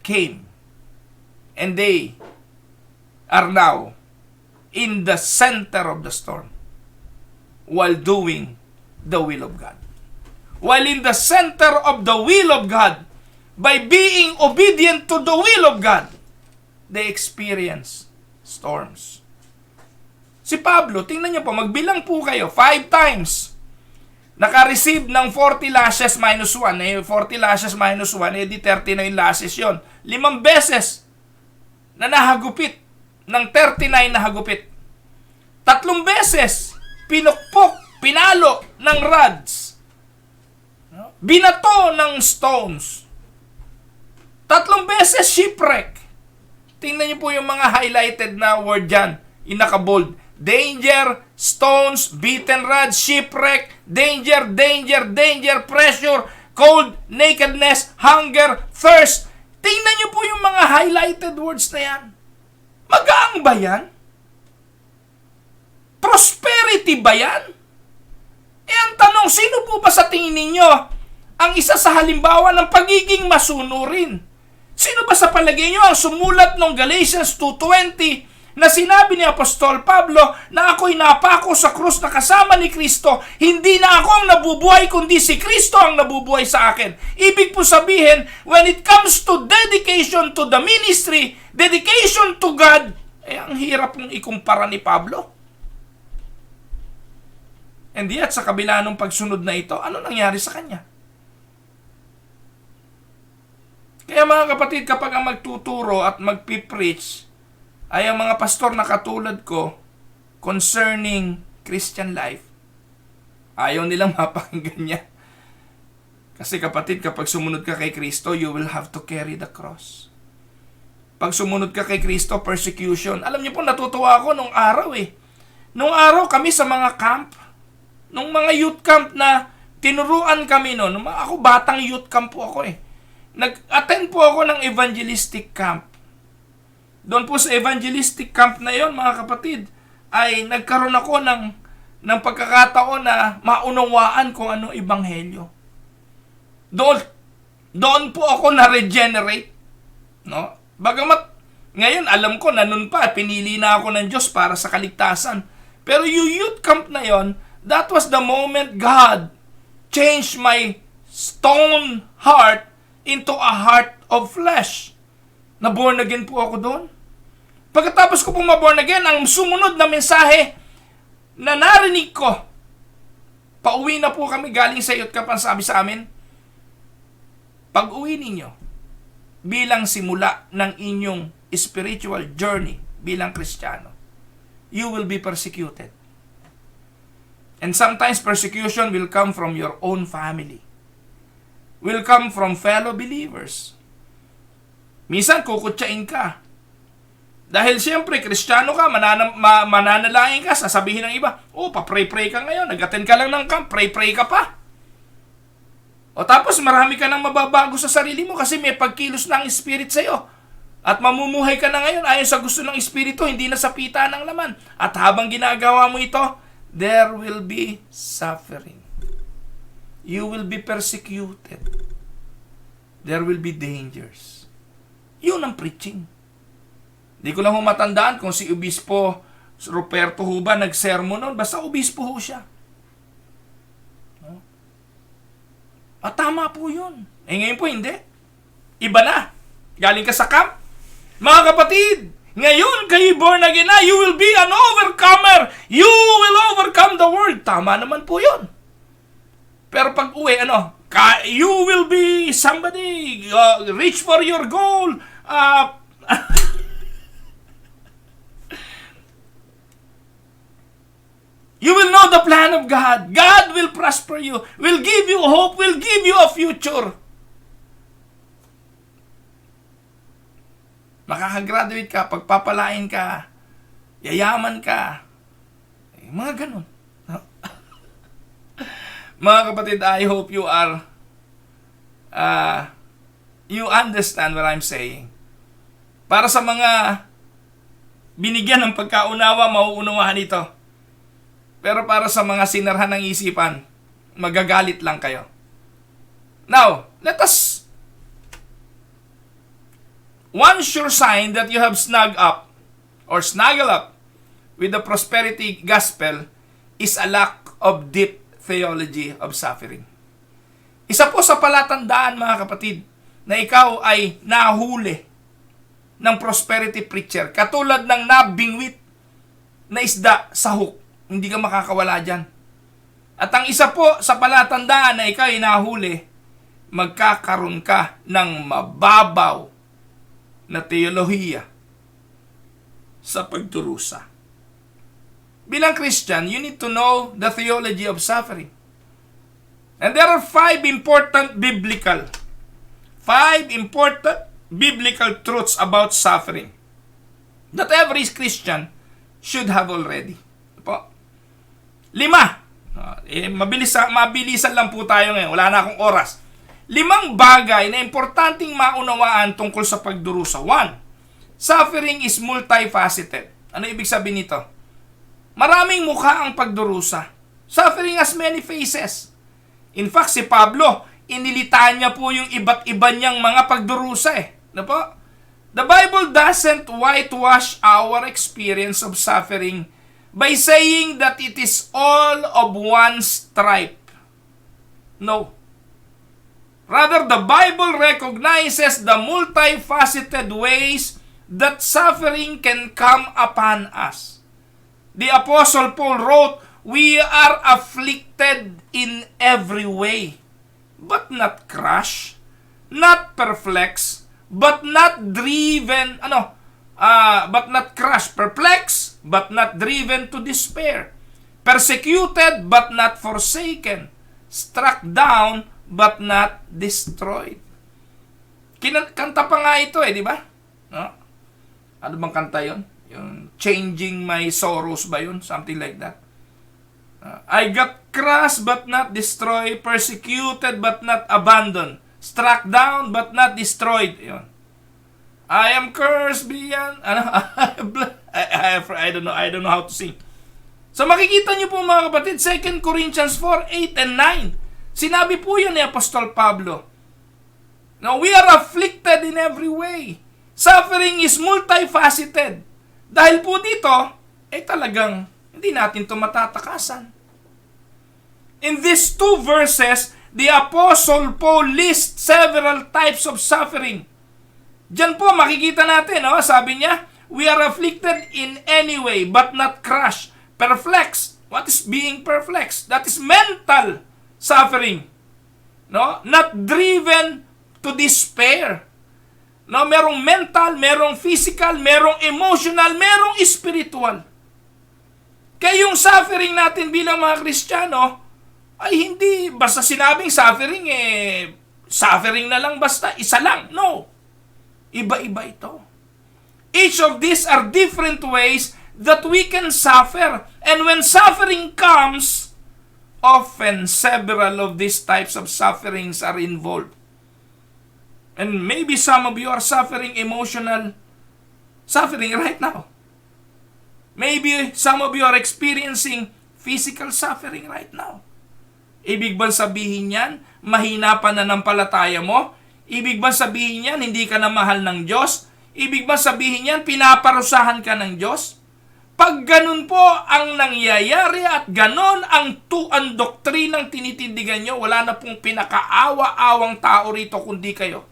came. And they are now in the center of the storm while doing the will of God. While in the center of the will of God, by being obedient to the will of God, they experience storms. Si Pablo, tingnan niyo po, magbilang po kayo, 5 times naka-receive ng 40 lashes minus 1. 40 lashes minus 1, di 39 lashes yon. 5 beses na nahagupit ng 39 na hagupit. 3 beses pinukpok, pinalo ng rods. Binato ng stones. 3 beses shipwreck. Tingnan niyo po yung mga highlighted na word dyan, in naka-bold. Danger, stones, beaten rods, shipwreck, danger, danger, danger, pressure, cold, nakedness, hunger, thirst. Tingnan niyo po yung mga highlighted words na yan. Magaang ba yan? Prosperity ba yan? Ang tanong, sino po ba sa tingin ninyo ang isa sa halimbawa ng pagiging masunurin? Sino ba sa palagay nyo ang sumulat ng Galatians 2:20 na sinabi ni Apostol Pablo na ako'y napako sa krus na kasama ni Kristo, hindi na ako ang nabubuhay kundi si Kristo ang nabubuhay sa akin. Ibig po sabihin, when it comes to dedication to the ministry, dedication to God, ang hirap pong ikumpara ni Pablo. And yet, sa kabila ng pagsunod na ito, ano nangyari sa kanya? Kaya mga kapatid, kapag ang magtuturo at magpipreach ay ang mga pastor na katulad ko concerning Christian life, ayaw nilang mapakinggan niya. Kasi kapatid, kapag sumunod ka kay Kristo, you will have to carry the cross. Pag sumunod ka kay Kristo, persecution. Alam niyo po, natutuwa ako nung araw eh. Nung araw kami sa mga camp, nung mga youth camp na tinuruan kami noon, ako batang youth camp po ako eh. Nag-attend po ako ng evangelistic camp. Doon po sa evangelistic camp na yon, mga kapatid, ay nagkaroon ako ng pagkakataon na maunawaan kung anong ebanghelyo. Doon po ako na-regenerate. No? Bagamat ngayon alam ko na noon pa pinili na ako ng Diyos para sa kaligtasan. Pero yung youth camp na yon, that was the moment God changed my stone heart into a heart of flesh. Na born again po ako doon. Pagkatapos ko po ma-born again, ang sumunod na mensahe na narinig ko, pauwi na po kami galing sa youth camp, ang sabi sa amin, pag-uwi ninyo, bilang simula ng inyong spiritual journey bilang Kristiyano, you will be persecuted. And sometimes persecution will come from your own family. Will come from fellow believers. Minsan kukutsain ka. Dahil siyempre, Kristiyano ka, mananalangin ka, sasabihin ng iba, pa-pray-pray ka ngayon, nag-attend ka lang ng camp, pray-pray ka pa. O tapos marami ka nang mababago sa sarili mo kasi may pagkilos ng Spirit sa'yo. At mamumuhay ka na ngayon ayon sa gusto ng Espiritu, hindi na sa pita ng laman. At habang ginagawa mo ito, there will be suffering. You will be persecuted. There will be dangers. Yun ang preaching. Di ko lang matandaan kung si Obispo Ruperto ho ba nagsermon noon. Basta obispo ho siya. At tama po yun. Ngayon po hindi. Iba na. Galing ka sa camp. Mga kapatid, ngayon kayo born again na, you will be an overcomer. You will overcome the world. Tama naman po yun. Pero pag uwi, you will be somebody, reach for your goal. You will know the plan of God. God will prosper you, will give you hope, will give you a future. Makakagraduate ka, pagpapalain ka, yayaman ka. Mga ganun. Mga kapatid, I hope you are, you understand what I'm saying. Para sa mga binigyan ng pagkaunawa, mauunawahan ito. Pero para sa mga sinarhan ng isipan, magagalit lang kayo. Now, one sure sign that you have snuggled up with the prosperity gospel is a lack of deep theology of suffering. Isa po sa palatandaan, mga kapatid, na ikaw ay nahuli ng prosperity preacher, katulad ng nabingwit na isda sa hook. Hindi ka makakawala dyan. At ang isa po sa palatandaan na ikaw ay nahuli, magkakaroon ka ng mababaw na teolohiya sa pagdurusa. Bilang Christian, you need to know the theology of suffering. And there are five important biblical truths about suffering that every Christian should have already. 5. Mabilisan lang po tayo ngayon. Wala na akong oras. 5 bagay na importanteng maunawaan tungkol sa pagdurusa. 1. Suffering is multifaceted. Ano ibig sabihin nito? Maraming mukha ang pagdurusa. Suffering has many faces. In fact, si Pablo, inilitaan niya po yung iba't iba niyang mga pagdurusa eh. Ano po? The Bible doesn't whitewash our experience of suffering by saying that it is all of one stripe. No. Rather, the Bible recognizes the multifaceted ways that suffering can come upon us. The Apostle Paul wrote, We are afflicted in every way, but not crushed, not perplexed, but not driven, but not crushed, perplexed, but not driven to despair, persecuted, but not forsaken, struck down, but not destroyed. Kanta pa nga ito di ba? No? Ano bang kanta yon? Yung Changing My Sorrows ba yun? Something like that. I got crushed but not destroyed, persecuted but not abandoned, struck down but not destroyed. Yun. I am cursed beyond, I don't know how to sing. So makikita niyo po mga kapatid, 2 Corinthians 4, 8 and 9. Sinabi po yun ni Apostol Pablo. Now, we are afflicted in every way. Suffering is multifaceted. Dahil po dito, talagang hindi natin ito matatakasan. In these two verses, the Apostle Paul lists several types of suffering. Diyan po makikita natin, sabi niya, we are afflicted in any way, but not crushed, perplexed. What is being perplexed? That is mental suffering. No? Not driven to despair. No, merong mental, merong physical, merong emotional, merong spiritual. Kaya yung suffering natin bilang mga Kristiyano ay hindi basta sinabing suffering suffering na lang basta isa lang. No. Iba-iba ito. Each of these are different ways that we can suffer. And when suffering comes, often several of these types of sufferings are involved. And maybe some of you are suffering emotional suffering right now. Maybe some of you are experiencing physical suffering right now. Ibig bang sabihin yan, mahina pa na nampalataya mo? Ibig bang sabihin yan, hindi ka na mahal ng Diyos? Ibig bang sabihin yan, pinaparusahan ka ng Diyos? Pag ganun po ang nangyayari at ganon ang doktrinang tinitindigan nyo, wala na pong pinakaawa-awang tao rito kundi kayo.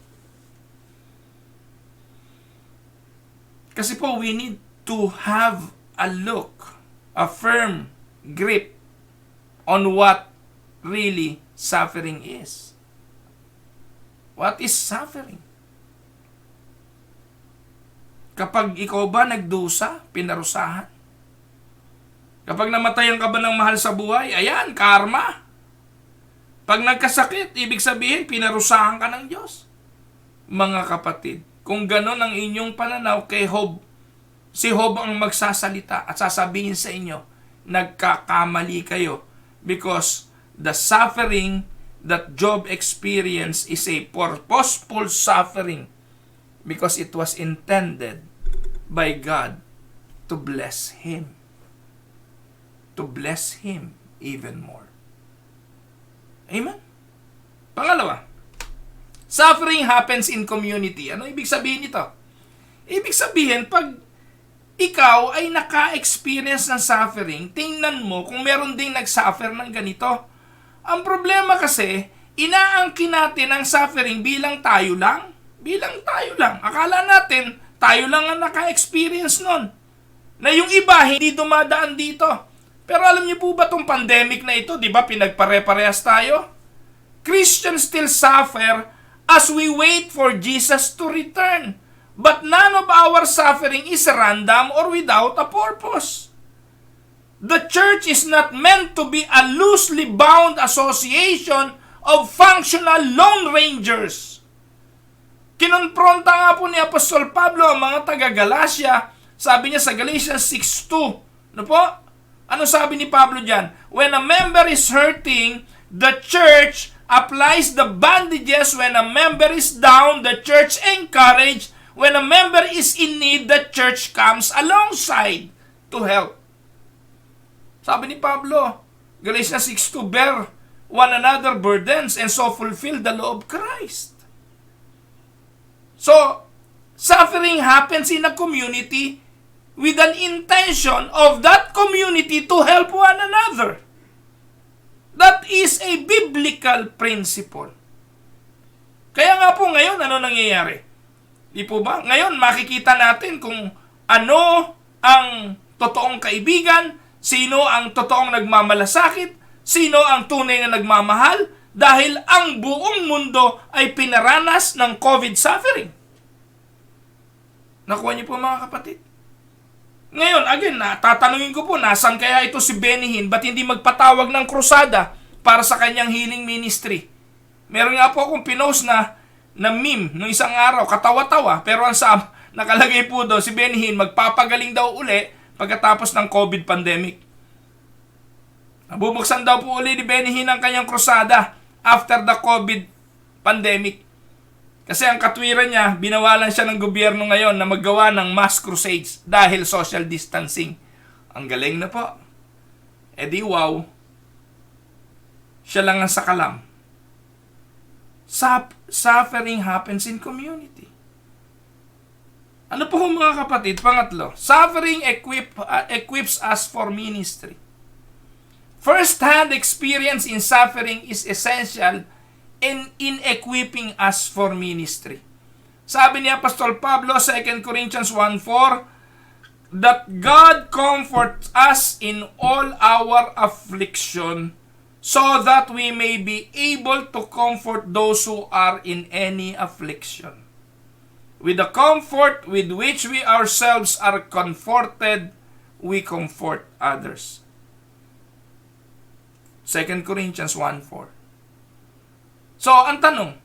Kasi po, we need to have a look, a firm grip on what really suffering is. What is suffering? Kapag ikaw ba nagdusa, pinarusahan? Kapag namatayan ka ba ng mahal sa buhay, ayan, karma. Pag nagkasakit, ibig sabihin, pinarusahan ka ng Diyos. Mga kapatid, kung ganon ang inyong pananaw kay Job, si Job ang magsasalita at sasabihin sa inyo, nagkakamali kayo because the suffering that Job experienced is a purposeful suffering because it was intended by God to bless him. To bless him even more. Amen? Pangalawa, suffering happens in community. Ano ibig sabihin nito? Ibig sabihin, pag ikaw ay naka-experience ng suffering, tingnan mo kung meron ding nag-suffer ng ganito. Ang problema kasi, inaangkin natin ang suffering bilang tayo lang. Bilang tayo lang. Akala natin, tayo lang ang naka-experience nun. Na yung iba, hindi dumadaan dito. Pero alam niyo po ba itong pandemic na ito, di ba pinagpare-parehas tayo? Christians still suffer as we wait for Jesus to return. But none of our suffering is random or without a purpose. The church is not meant to be a loosely bound association of functional lone rangers. Kinonfronta nga po ni Apostol Pablo ang mga taga-Galacia. Sabi niya sa Galatians 6:2. Ano po? Ano sabi ni Pablo dyan? When a member is hurting, the church applies the bandages. When a member is down, the church encourages. When a member is in need, the church comes alongside to help. Sabi ni Pablo, Galatians 6:2, bear one another burdens and so fulfill the law of Christ. So, suffering happens in a community with an intention of that community to help one another. That is a biblical principle. Kaya nga po ngayon, ano nangyayari? Di po ba? Ngayon, makikita natin kung ano ang totoong kaibigan Sino ang totoong nagmamalasakit? Sino ang tunay na nagmamahal? Dahil ang buong mundo ay pinaranas ng COVID suffering. Nakuha niyo po mga kapatid? Ngayon, again, tatanungin ko po, nasan kaya ito si Benny Hinn? Ba't hindi magpatawag ng krusada para sa kanyang healing ministry? Meron nga po akong pinost na meme nung isang araw, katawa-tawa, pero ang nakalagay po doon, si Benny Hinn magpapagaling daw uli pagkatapos ng COVID pandemic. Bubuksan daw po uli ni Benny Hinn ang kanyang krusada after the COVID pandemic. Kasi ang katwiran niya, binawalan siya ng gobyerno ngayon na maggawa ng mass crusades dahil social distancing. Ang galing na po. E di wow, siya lang ang sakalam. Suffering happens in community. Ano po mga kapatid? Pangatlo, suffering equips us for ministry. First-hand experience in suffering is essential in equipping us for ministry. Sabi ni Apostol Pablo sa 2 Corinthians 1:4, that God comforts us in all our affliction, so that we may be able to comfort those who are in any affliction. With the comfort with which we ourselves are comforted, we comfort others. 2 Corinthians 1:4. So, ang tanong,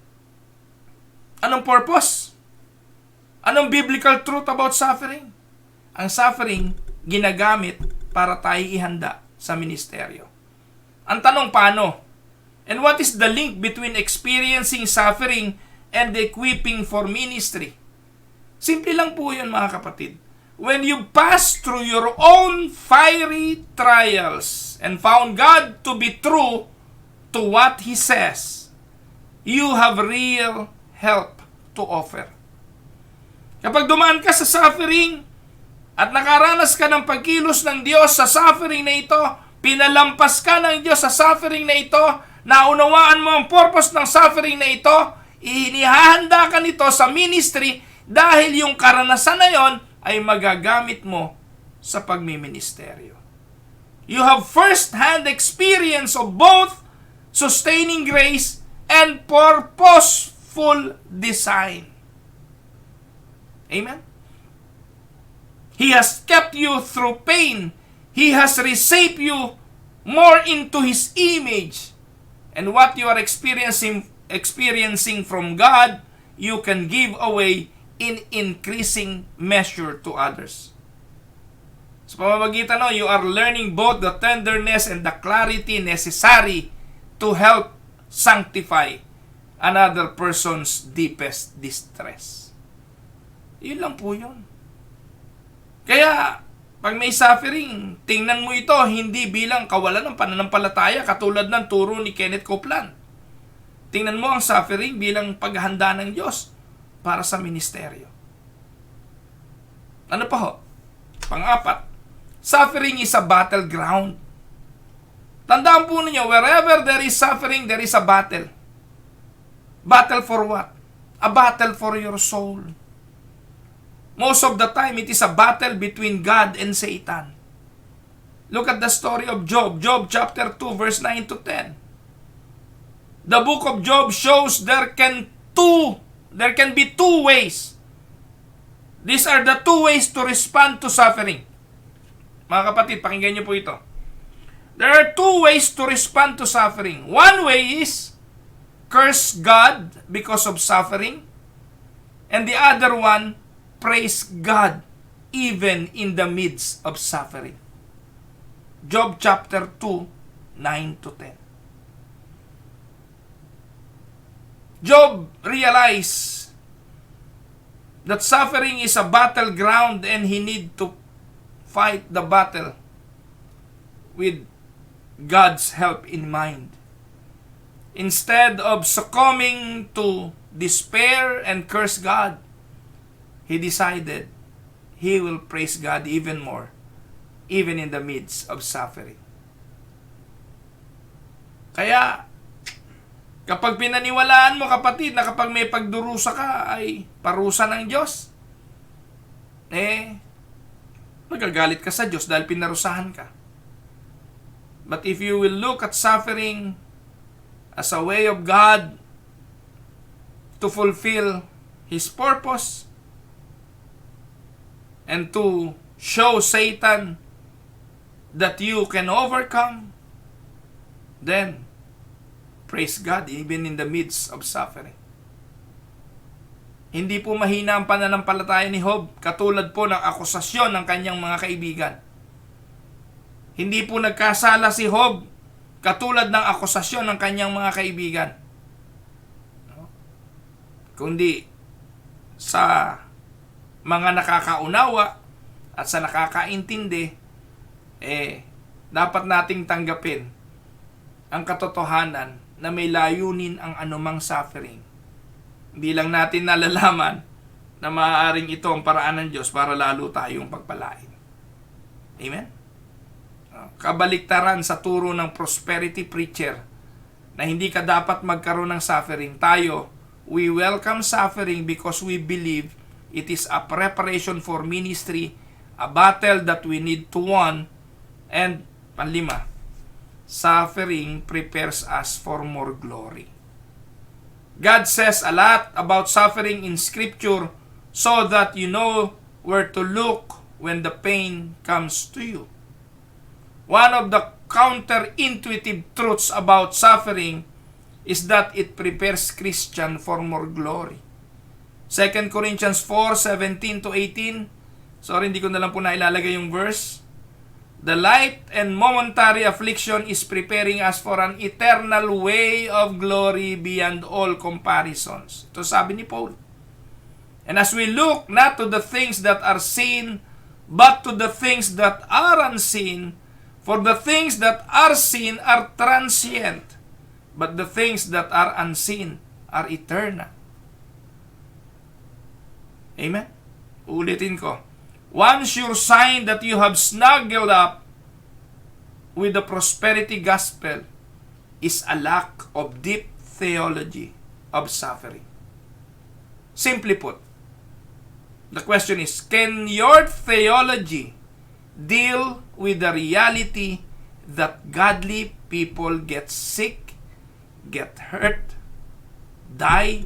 anong purpose? Anong biblical truth about suffering? Ang suffering, ginagamit para tayo ihanda sa ministeryo. Ang tanong, paano? And what is the link between experiencing suffering and equipping for ministry? Simple lang po yun mga kapatid. When you pass through your own fiery trials and found God to be true to what He says, you have real help to offer. Kapag dumaan ka sa suffering at nakaranas ka ng pagkilos ng Diyos sa suffering na ito, pinalampas ka ng Diyos sa suffering na ito, naunawaan mo ang purpose ng suffering na ito, inihahanda ka nito sa ministry dahil yung karanasan na yon ay magagamit mo sa pagmiministeryo. You have first-hand experience of both sustaining grace and purposeful design. Amen? He has kept you through pain. He has reshaped you more into His image. And what you are experiencing from God, you can give away in increasing measure to others. Sa pamamagitan no, you are learning both the tenderness and the clarity necessary to help sanctify another person's deepest distress. Yun lang po yun. Kaya, pag may suffering, tingnan mo ito hindi bilang kawalan ng pananampalataya katulad ng turo ni Kenneth Copeland. Tingnan mo ang suffering bilang paghahanda ng Diyos para sa ministeryo. Ano pa ho? Pang-apat, suffering is a battleground. Tandaan po ninyo, wherever there is suffering, there is a battle. Battle for what? A battle for your soul. Most of the time, it is a battle between God and Satan. Look at the story of Job. Job chapter 2, verse 9 to 10. The book of Job shows there can be two ways. These are the two ways to respond to suffering. Mga kapatid, pakinggan niyo po ito. There are two ways to respond to suffering. One way is curse God because of suffering. And the other one, praise God even in the midst of suffering. Job chapter 2, 9 to 10. Job realized that suffering is a battleground and he need to fight the battle with God's help in mind. Instead of succumbing to despair and curse God, he decided he will praise God even more, even in the midst of suffering. Kaya, kapag pinaniwalaan mo kapatid na kapag may pagdurusa ka ay parusa ng Diyos, magagalit ka sa Diyos dahil pinarusahan ka. But if you will look at suffering as a way of God to fulfill His purpose and to show Satan that you can overcome, then praise God even in the midst of suffering. Hindi po mahina ang pananampalataya ni Job, katulad po ng akusasyon ng kanyang mga kaibigan. Hindi po nagkasala si Job, katulad ng akusasyon ng kanyang mga kaibigan. Kundi sa mga nakakaunawa at sa nakakaintindi, dapat nating tanggapin ang katotohanan na may layunin ang anumang suffering. Hindi lang natin nalalaman na maaaring ito ang paraan ng Diyos para lalo tayong pagpalain. Amen? Kabaliktaran sa turo ng prosperity preacher na hindi ka dapat magkaroon ng suffering. Tayo, we welcome suffering because we believe it is a preparation for ministry, a battle that we need to win, and panlima, suffering prepares us for more glory. God says a lot about suffering in Scripture so that you know where to look when the pain comes to you. One of the counterintuitive truths about suffering is that it prepares Christian for more glory. 2 Corinthians 4:17-18. Sorry, hindi ko na lang po nailalagay yung verse. The light and momentary affliction is preparing us for an eternal way of glory beyond all comparisons. Ito sabi ni Paul. And as we look not to the things that are seen, but to the things that are unseen, for the things that are seen are transient, but the things that are unseen are eternal. Amen? Ulitin ko. One sure sign that you have snuggled up with the prosperity gospel is a lack of deep theology of suffering. Simply put, the question is, can your theology deal with the reality that godly people get sick, get hurt, die,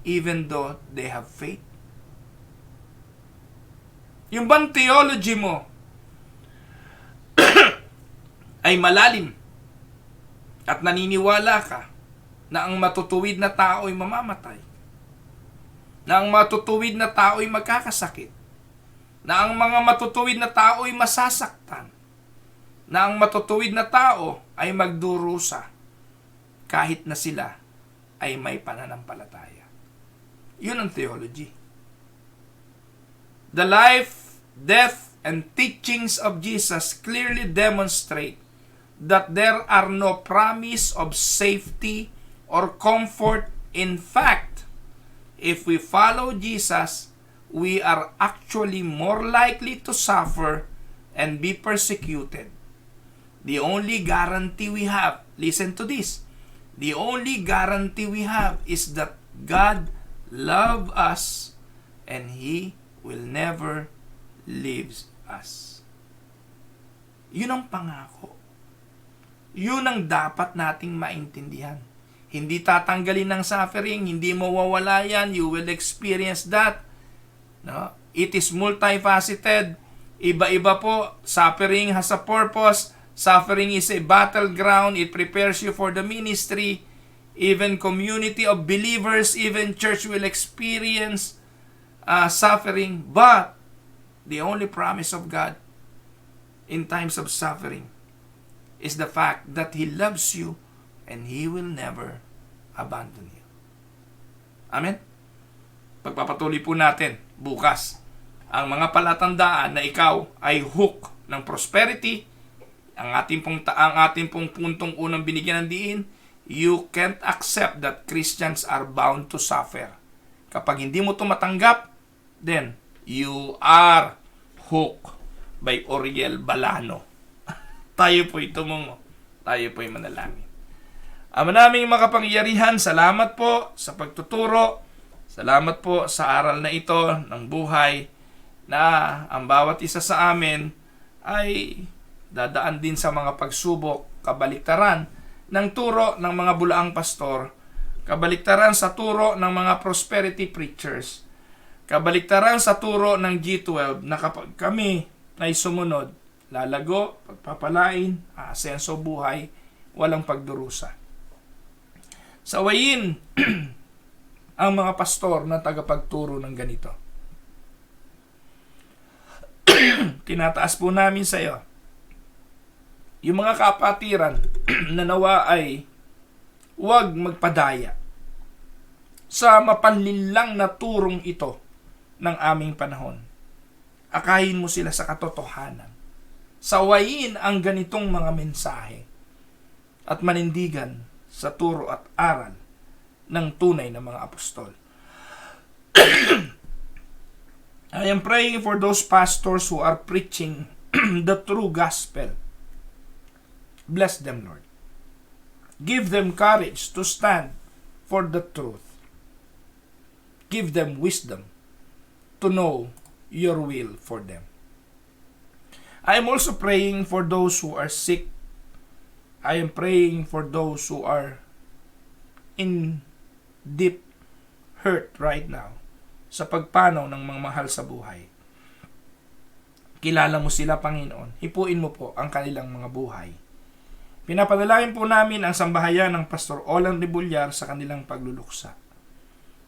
even though they have faith? Yung bang theology mo ay malalim at naniniwala ka na ang matutuwid na tao ay mamamatay, na ang matutuwid na tao ay magkakasakit, na ang mga matutuwid na tao ay masasaktan, na ang matutuwid na tao ay magdurusa kahit na sila ay may pananampalataya. Yun ang theology. The life, death, and teachings of Jesus clearly demonstrate that there are no promise of safety or comfort. In fact, if we follow Jesus, we are actually more likely to suffer and be persecuted. The only guarantee we have, listen to this, the only guarantee we have is that God loves us and He will never leave us. Yun ang pangako. Yun ang dapat nating maintindihan. Hindi tatanggalin ng suffering, hindi mawawala yan, you will experience that. No? It is multifaceted. Iba-iba po. Suffering has a purpose. Suffering is a battleground. It prepares you for the ministry. Even community of believers, even church will experience suffering, but the only promise of God in times of suffering is the fact that He loves you and He will never abandon you. Amen? Pagpapatuloy po natin bukas ang mga palatandaan na ikaw ay hook ng prosperity. Ang ating pong puntong unang binigyan ng diin, you can't accept that Christians are bound to suffer. Kapag hindi mo ito matanggap, then you are hooked by Oriel Balano. Tayo po'y tumungo. Tayo po'y manalangin. Ama naming makapangyarihan, salamat po sa pagtuturo. Salamat po sa aral na ito ng buhay na ang bawat isa sa amin ay dadaan din sa mga pagsubok, kabaliktaran ng turo ng mga bulaang pastor, kabaliktaran sa turo ng mga prosperity preachers, kabaliktaran sa turo ng G12 na kapag kami ay sumunod, lalago, pagpapalain, aasenso buhay, walang pagdurusa. Sawayin ang mga pastor na tagapagturo ng ganito. Tinataas po namin sa iyo yung mga kapatiran na nawa ay huwag magpadaya sa mapanlinlang na turong ito ng aming panahon. Akayin mo sila sa katotohanan. Sawayin ang ganitong mga mensahe at manindigan sa turo at aral ng tunay na mga apostol. I am praying for those pastors who are preaching the true gospel. Bless them, Lord. Give them courage to stand for the truth. Give them wisdom to know your will for them. I am also praying for those who are sick. I am praying for those who are in deep hurt right now sa pagpanaw ng mga mahal sa buhay. Kilala mo sila, Panginoon. Hipuin mo po ang kanilang mga buhay. Pinapadalangin po namin ang sambahayan ng Pastor Olan Rebullar sa kanilang pagluluksa.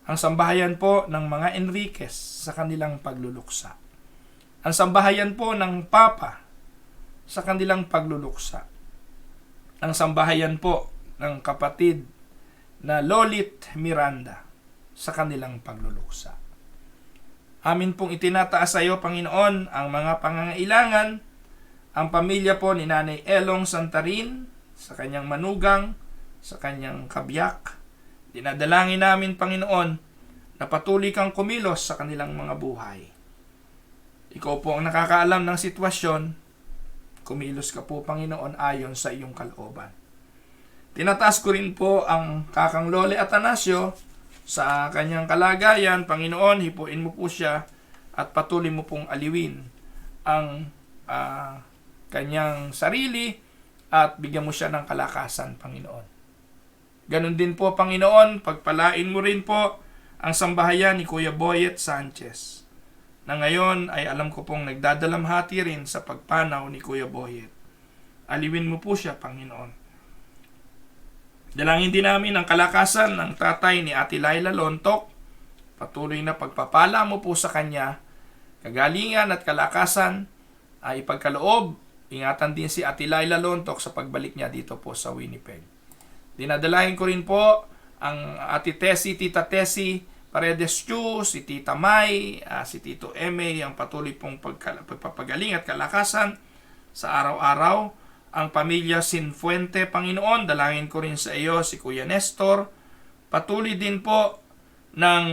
Ang sambahayan po ng mga Enriquez sa kanilang pagluluksa. Ang sambahayan po ng Papa sa kanilang pagluluksa. Ang sambahayan po ng kapatid na Lolit Miranda sa kanilang pagluluksa. Amin pong itinataas sa iyo, Panginoon, ang mga pangangailangan, ang pamilya po ni Nanay Elong Santarin, sa kanyang manugang, sa kanyang kabiyak. Dinadalangin namin, Panginoon, na patuloy kang kumilos sa kanilang mga buhay. Ikaw po ang nakakaalam ng sitwasyon, kumilos ka po, Panginoon, ayon sa iyong kalooban. Tinataas ko rin po ang kakang Lole Atanasio sa kanyang kalagayan. Panginoon, hipuin mo po siya at patuloy mo pong aliwin ang kanyang sarili at bigyan mo siya ng kalakasan, Panginoon. Ganon din po, Panginoon, pagpalain mo rin po ang sambahayan ni Kuya Boyet Sanchez, na ngayon ay alam ko pong nagdadalamhati rin sa pagpanaw ni Kuya Boyet. Aliwin mo po siya, Panginoon. Dalangin din namin ang kalakasan ng tatay ni Ate Laila Lontok. Patuloy na pagpapala mo po sa kanya, kagalingan at kalakasan ay ipagkaloob. Ingatan din si Ate Laila Lontok sa pagbalik niya dito po sa Winnipeg. Dinadalahin ko rin po ang Ate Tessie, Tita Tessie Paredes Chu, si Tita May, si Tito Eme, ang patuloy pong pagpapagaling at kalakasan sa araw-araw. Ang pamilya Sinfuente, Panginoon, dalangin ko rin sa iyo si Kuya Nestor. Patuloy din po ng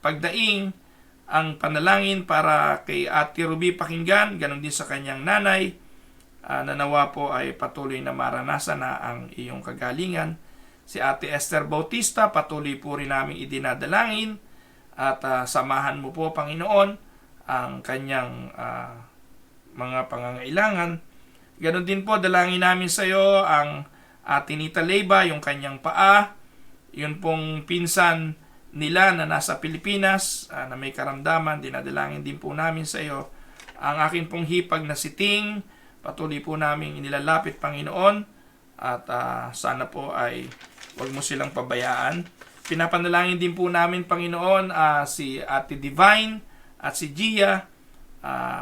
pagdaing ang panalangin para kay Ate Ruby Pakinggan, ganon din sa kanyang nanay, na nawa po ay patuloy na maranasan na ang iyong kagalingan. Si Ate Esther Bautista, patuloy po rin namin idinadalangin at samahan mo po, Panginoon, ang kanyang mga pangangailangan. Ganon din po, dalangin namin sa iyo ang Tinita Leyva, yung kanyang paa, yun pong pinsan nila na nasa Pilipinas, na may karamdaman. Dinadalangin din po namin sa iyo ang akin pong hipag na si Ting. Patuloy po namin inilalapit, Panginoon, at sana po ay huwag mo silang pabayaan. Pinapanalangin din po namin, Panginoon, si Ate Divine at si Gia,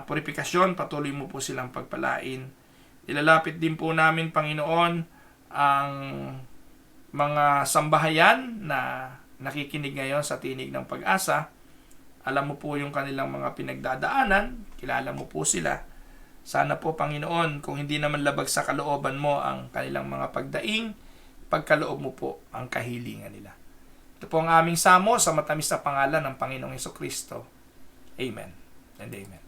purifikasyon, patuloy mo po silang pagpalain. Ilalapit din po namin, Panginoon, ang mga sambahayan na nakikinig ngayon sa Tinig ng Pag-asa. Alam mo po yung kanilang mga pinagdadaanan, kilala mo po sila. Sana po, Panginoon, kung hindi naman labag sa kalooban mo ang kanilang mga pagdaing, pagkaloob mo po ang kahilingan nila. Ito po ang aming samo sa matamis na pangalan ng Panginoong Hesukristo. Amen and amen.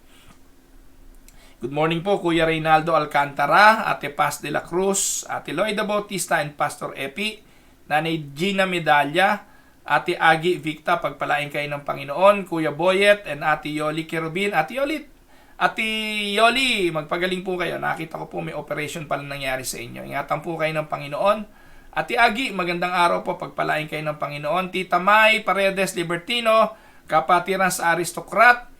Good morning po, Kuya Reynaldo Alcantara, Ate Paz de la Cruz, Ate Loida Bautista and Pastor Epi, Nanay Gina Medalla, Ate Agi Victa, pagpalain kayo ng Panginoon, Kuya Boyet and Ate Yoli Kerubin. Ate Yoli, Ate Yoli, magpagaling po kayo. Nakita ko po may operation pala nangyari sa inyo. Ingatan po kayo ng Panginoon. Ate Agi, magandang araw po. Pagpalain kayo ng Panginoon. Tita May Paredes Libertino, kapatiran sa aristokrat.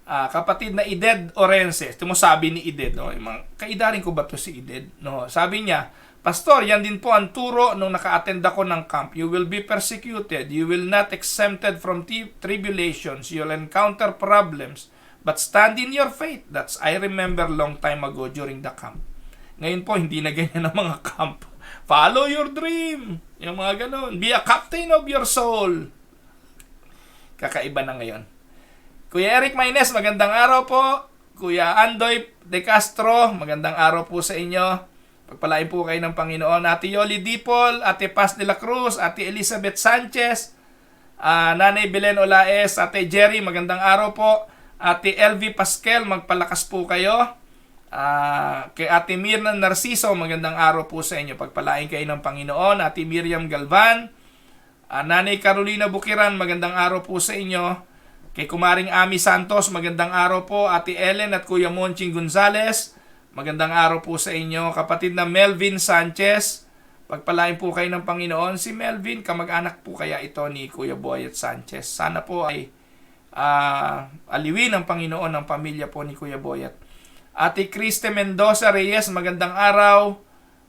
Kapatid na Ided Orense. Ito mo sabi ni Ided. No? Kaidarin ko ba to si Ided? No? Sabi niya, Pastor, yan din po ang turo nung naka-attend ako ng camp. You will be persecuted. You will not exempted from tribulations. You'll encounter problems. But stand in your faith. That's I remember long time ago during the camp. Ngayon po, hindi na ganyan ang mga camp. Follow your dream. Yung mga ganon. Be a captain of your soul. Kakaiba na ngayon. Kuya Eric Maynez, magandang araw po. Kuya Andoy De Castro, magandang araw po sa inyo. Pagpalain po kayo ng Panginoon. Ate Yoli Dipol, Ate Paz de la Cruz, Ate Elizabeth Sanchez, Nanay Belen Olaes, Ate Jerry, magandang araw po. Ate LV Pascal, magpalakas po kayo. Kay Ate Mirna Narciso, magandang araw po sa inyo. Pagpalain kayo ng Panginoon. Ate Miriam Galvan, Nanay Carolina Bukiran, magandang araw po sa inyo. Kay Kumaring Ami Santos, magandang araw po. Ate Ellen at Kuya Monching Gonzales, magandang araw po sa inyo. Kapatid na Melvin Sanchez, pagpalain po kayo ng Panginoon. Si Melvin, kamag-anak po kaya ito ni Kuya Boyet Sanchez. Sana po ay aliwin ng Panginoon ng pamilya po ni Kuya Boyet. Ate Kriste Mendoza Reyes, magandang araw.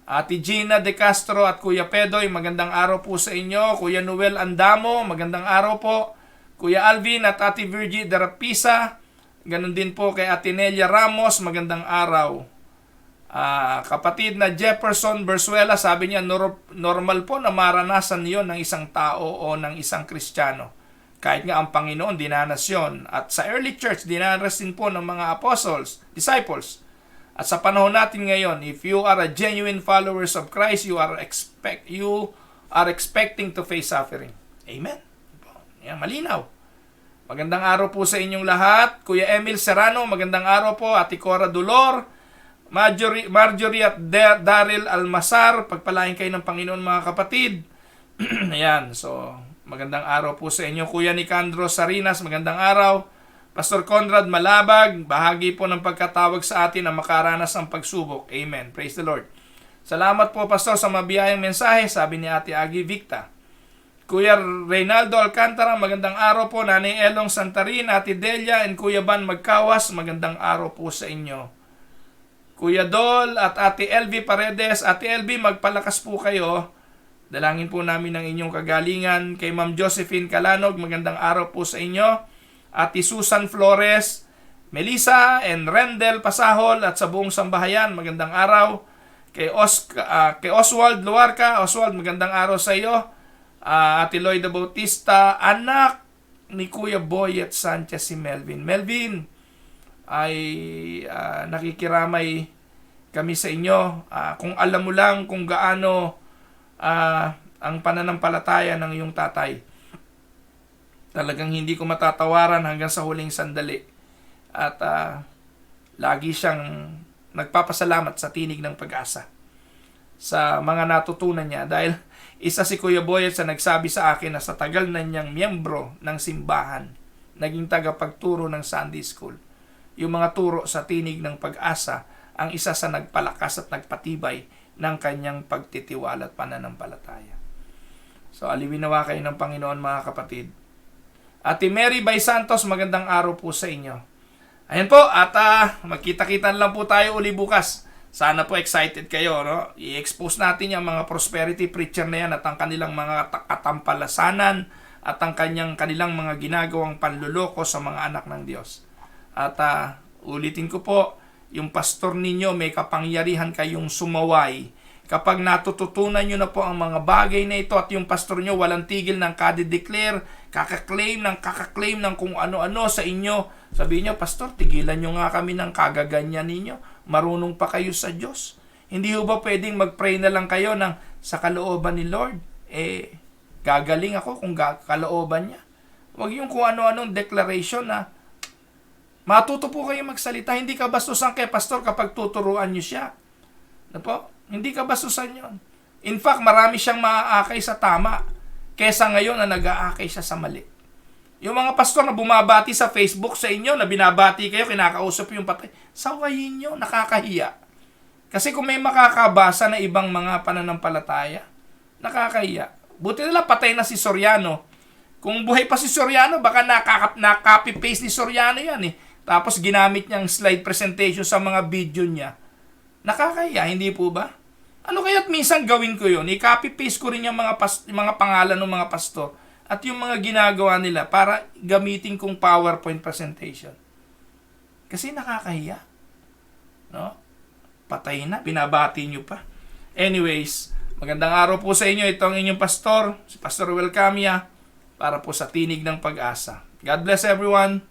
Ate Gina De Castro at Kuya Pedoy, magandang araw po sa inyo. Kuya Noel Andamo, magandang araw po. Kuya Alvin at Ate Virgie de Rapisa, ganun din po kay Ate Nelia Ramos, magandang araw. Kapatid na Jefferson Bersuela, sabi niya, normal po na maranasan yon ng isang tao o ng isang Kristiyano. Kahit nga ang Panginoon, dinanas yun. At sa early church, dinanas din po ng mga apostles, disciples. At sa panahon natin ngayon, if you are a genuine followers of Christ, you are expecting to face suffering. Amen. Yan, malinaw. Magandang araw po sa inyong lahat. Kuya Emil Serrano, magandang araw po. Ate Cora Dolor, Marjorie at Daryl Almasar, pagpalain kayo ng Panginoon mga kapatid. Ayan, so magandang araw po sa inyo. Kuya Nicandro Sarinas, magandang araw. Pastor Conrad Malabag, bahagi po ng pagkatawag sa atin na makaranas ng pagsubok. Amen. Praise the Lord. Salamat po, Pastor, sa mabiyayang mensahe, sabi ni Ate Agi Victa. Kuya Reynaldo Alcantara, magandang araw po. Nanay Elong Santarin, Ate Delia, and Kuya Ban Magkawas, magandang araw po sa inyo. Kuya Dol at Ate LV Paredes, Ate LV, magpalakas po kayo. Dalangin po namin ang inyong kagalingan. Kay Ma'am Josephine Calanog, magandang araw po sa inyo. Ate Susan Flores, Melissa and Rendel Pasahol at sa buong sambahayan, magandang araw. Kay Oswald Luarca, Oswald, magandang araw sa iyo. Ate Loida Bautista, anak ni Kuya Boyet Sanchez si Melvin. Melvin, ay nakikiramay kami sa inyo. Kung alam mo lang kung gaano ang pananampalataya ng iyong tatay, talagang hindi ko matatawaran hanggang sa huling sandali. At lagi siyang nagpapasalamat sa tinig ng pag-asa sa mga natutunan niya. Dahil isa si Kuya Boyet sa nagsabi sa akin na sa tagal na niyang miyembro ng simbahan, naging tagapagturo ng Sunday School. Yung mga turo sa tinig ng pag-asa ang isa sa nagpalakas at nagpatibay ng kanyang pagtitiwala at pananampalataya. So, aliwin nawa kayo ng Panginoon mga kapatid. Ate Mary Bay Santos, magandang araw po sa inyo. Ayan po, at magkita-kita lang po tayo uli bukas. Sana po excited kayo, no? I-expose natin yung mga prosperity preacher na yan at ang kanilang mga katampalasanan at ang kanilang mga ginagawang panluloko sa mga anak ng Diyos. At ulitin ko po, yung pastor ninyo may kapangyarihan kayong sumaway. Kapag natututunan nyo na po ang mga bagay na ito at yung pastor nyo walang tigil ng kadi-declare, kakaklaim ng kung ano-ano sa inyo, sabihin nyo, Pastor, tigilan nyo nga kami ng kagaganyan ninyo. Marunong pa kayo sa Diyos. Hindi ho ba pwedeng mag-pray na lang kayo ng sa kalooban ni Lord? Gagaling ako kung kalooban niya. Huwag yung kung ano-anong declaration na matuto po kayo magsalita. Hindi ka bastusan kay pastor kapag tuturuan nyo siya. Ano po? Hindi ka bastusan yun. In fact, marami siyang maaakay sa tama kesa ngayon na nag-aakay siya sa mali. Yung mga pastor na bumabati sa Facebook sa inyo, na binabati kayo, kinakausap yung patay, sawayin nyo, nakakahiya. Kasi kung may makakabasa na ibang mga pananampalataya, nakakahiya. Buti nila patay na si Soriano. Kung buhay pa si Soriano, baka na-copy-paste ni Soriano yan eh. Tapos ginamit niyang slide presentation sa mga video niya. Nakakahiya, hindi po ba? Ano kaya't minsan gawin ko yun? I-copy-paste ko rin yung mga pangalan ng mga pastor at yung mga ginagawa nila para gamitin kong PowerPoint presentation. Kasi nakakahiya. No? Patay na, binabati nyo pa. Anyways, magandang araw po sa inyo. Ito ang inyong pastor, si Pastor Welcamia, para po sa Tinig ng Pag-asa. God bless everyone.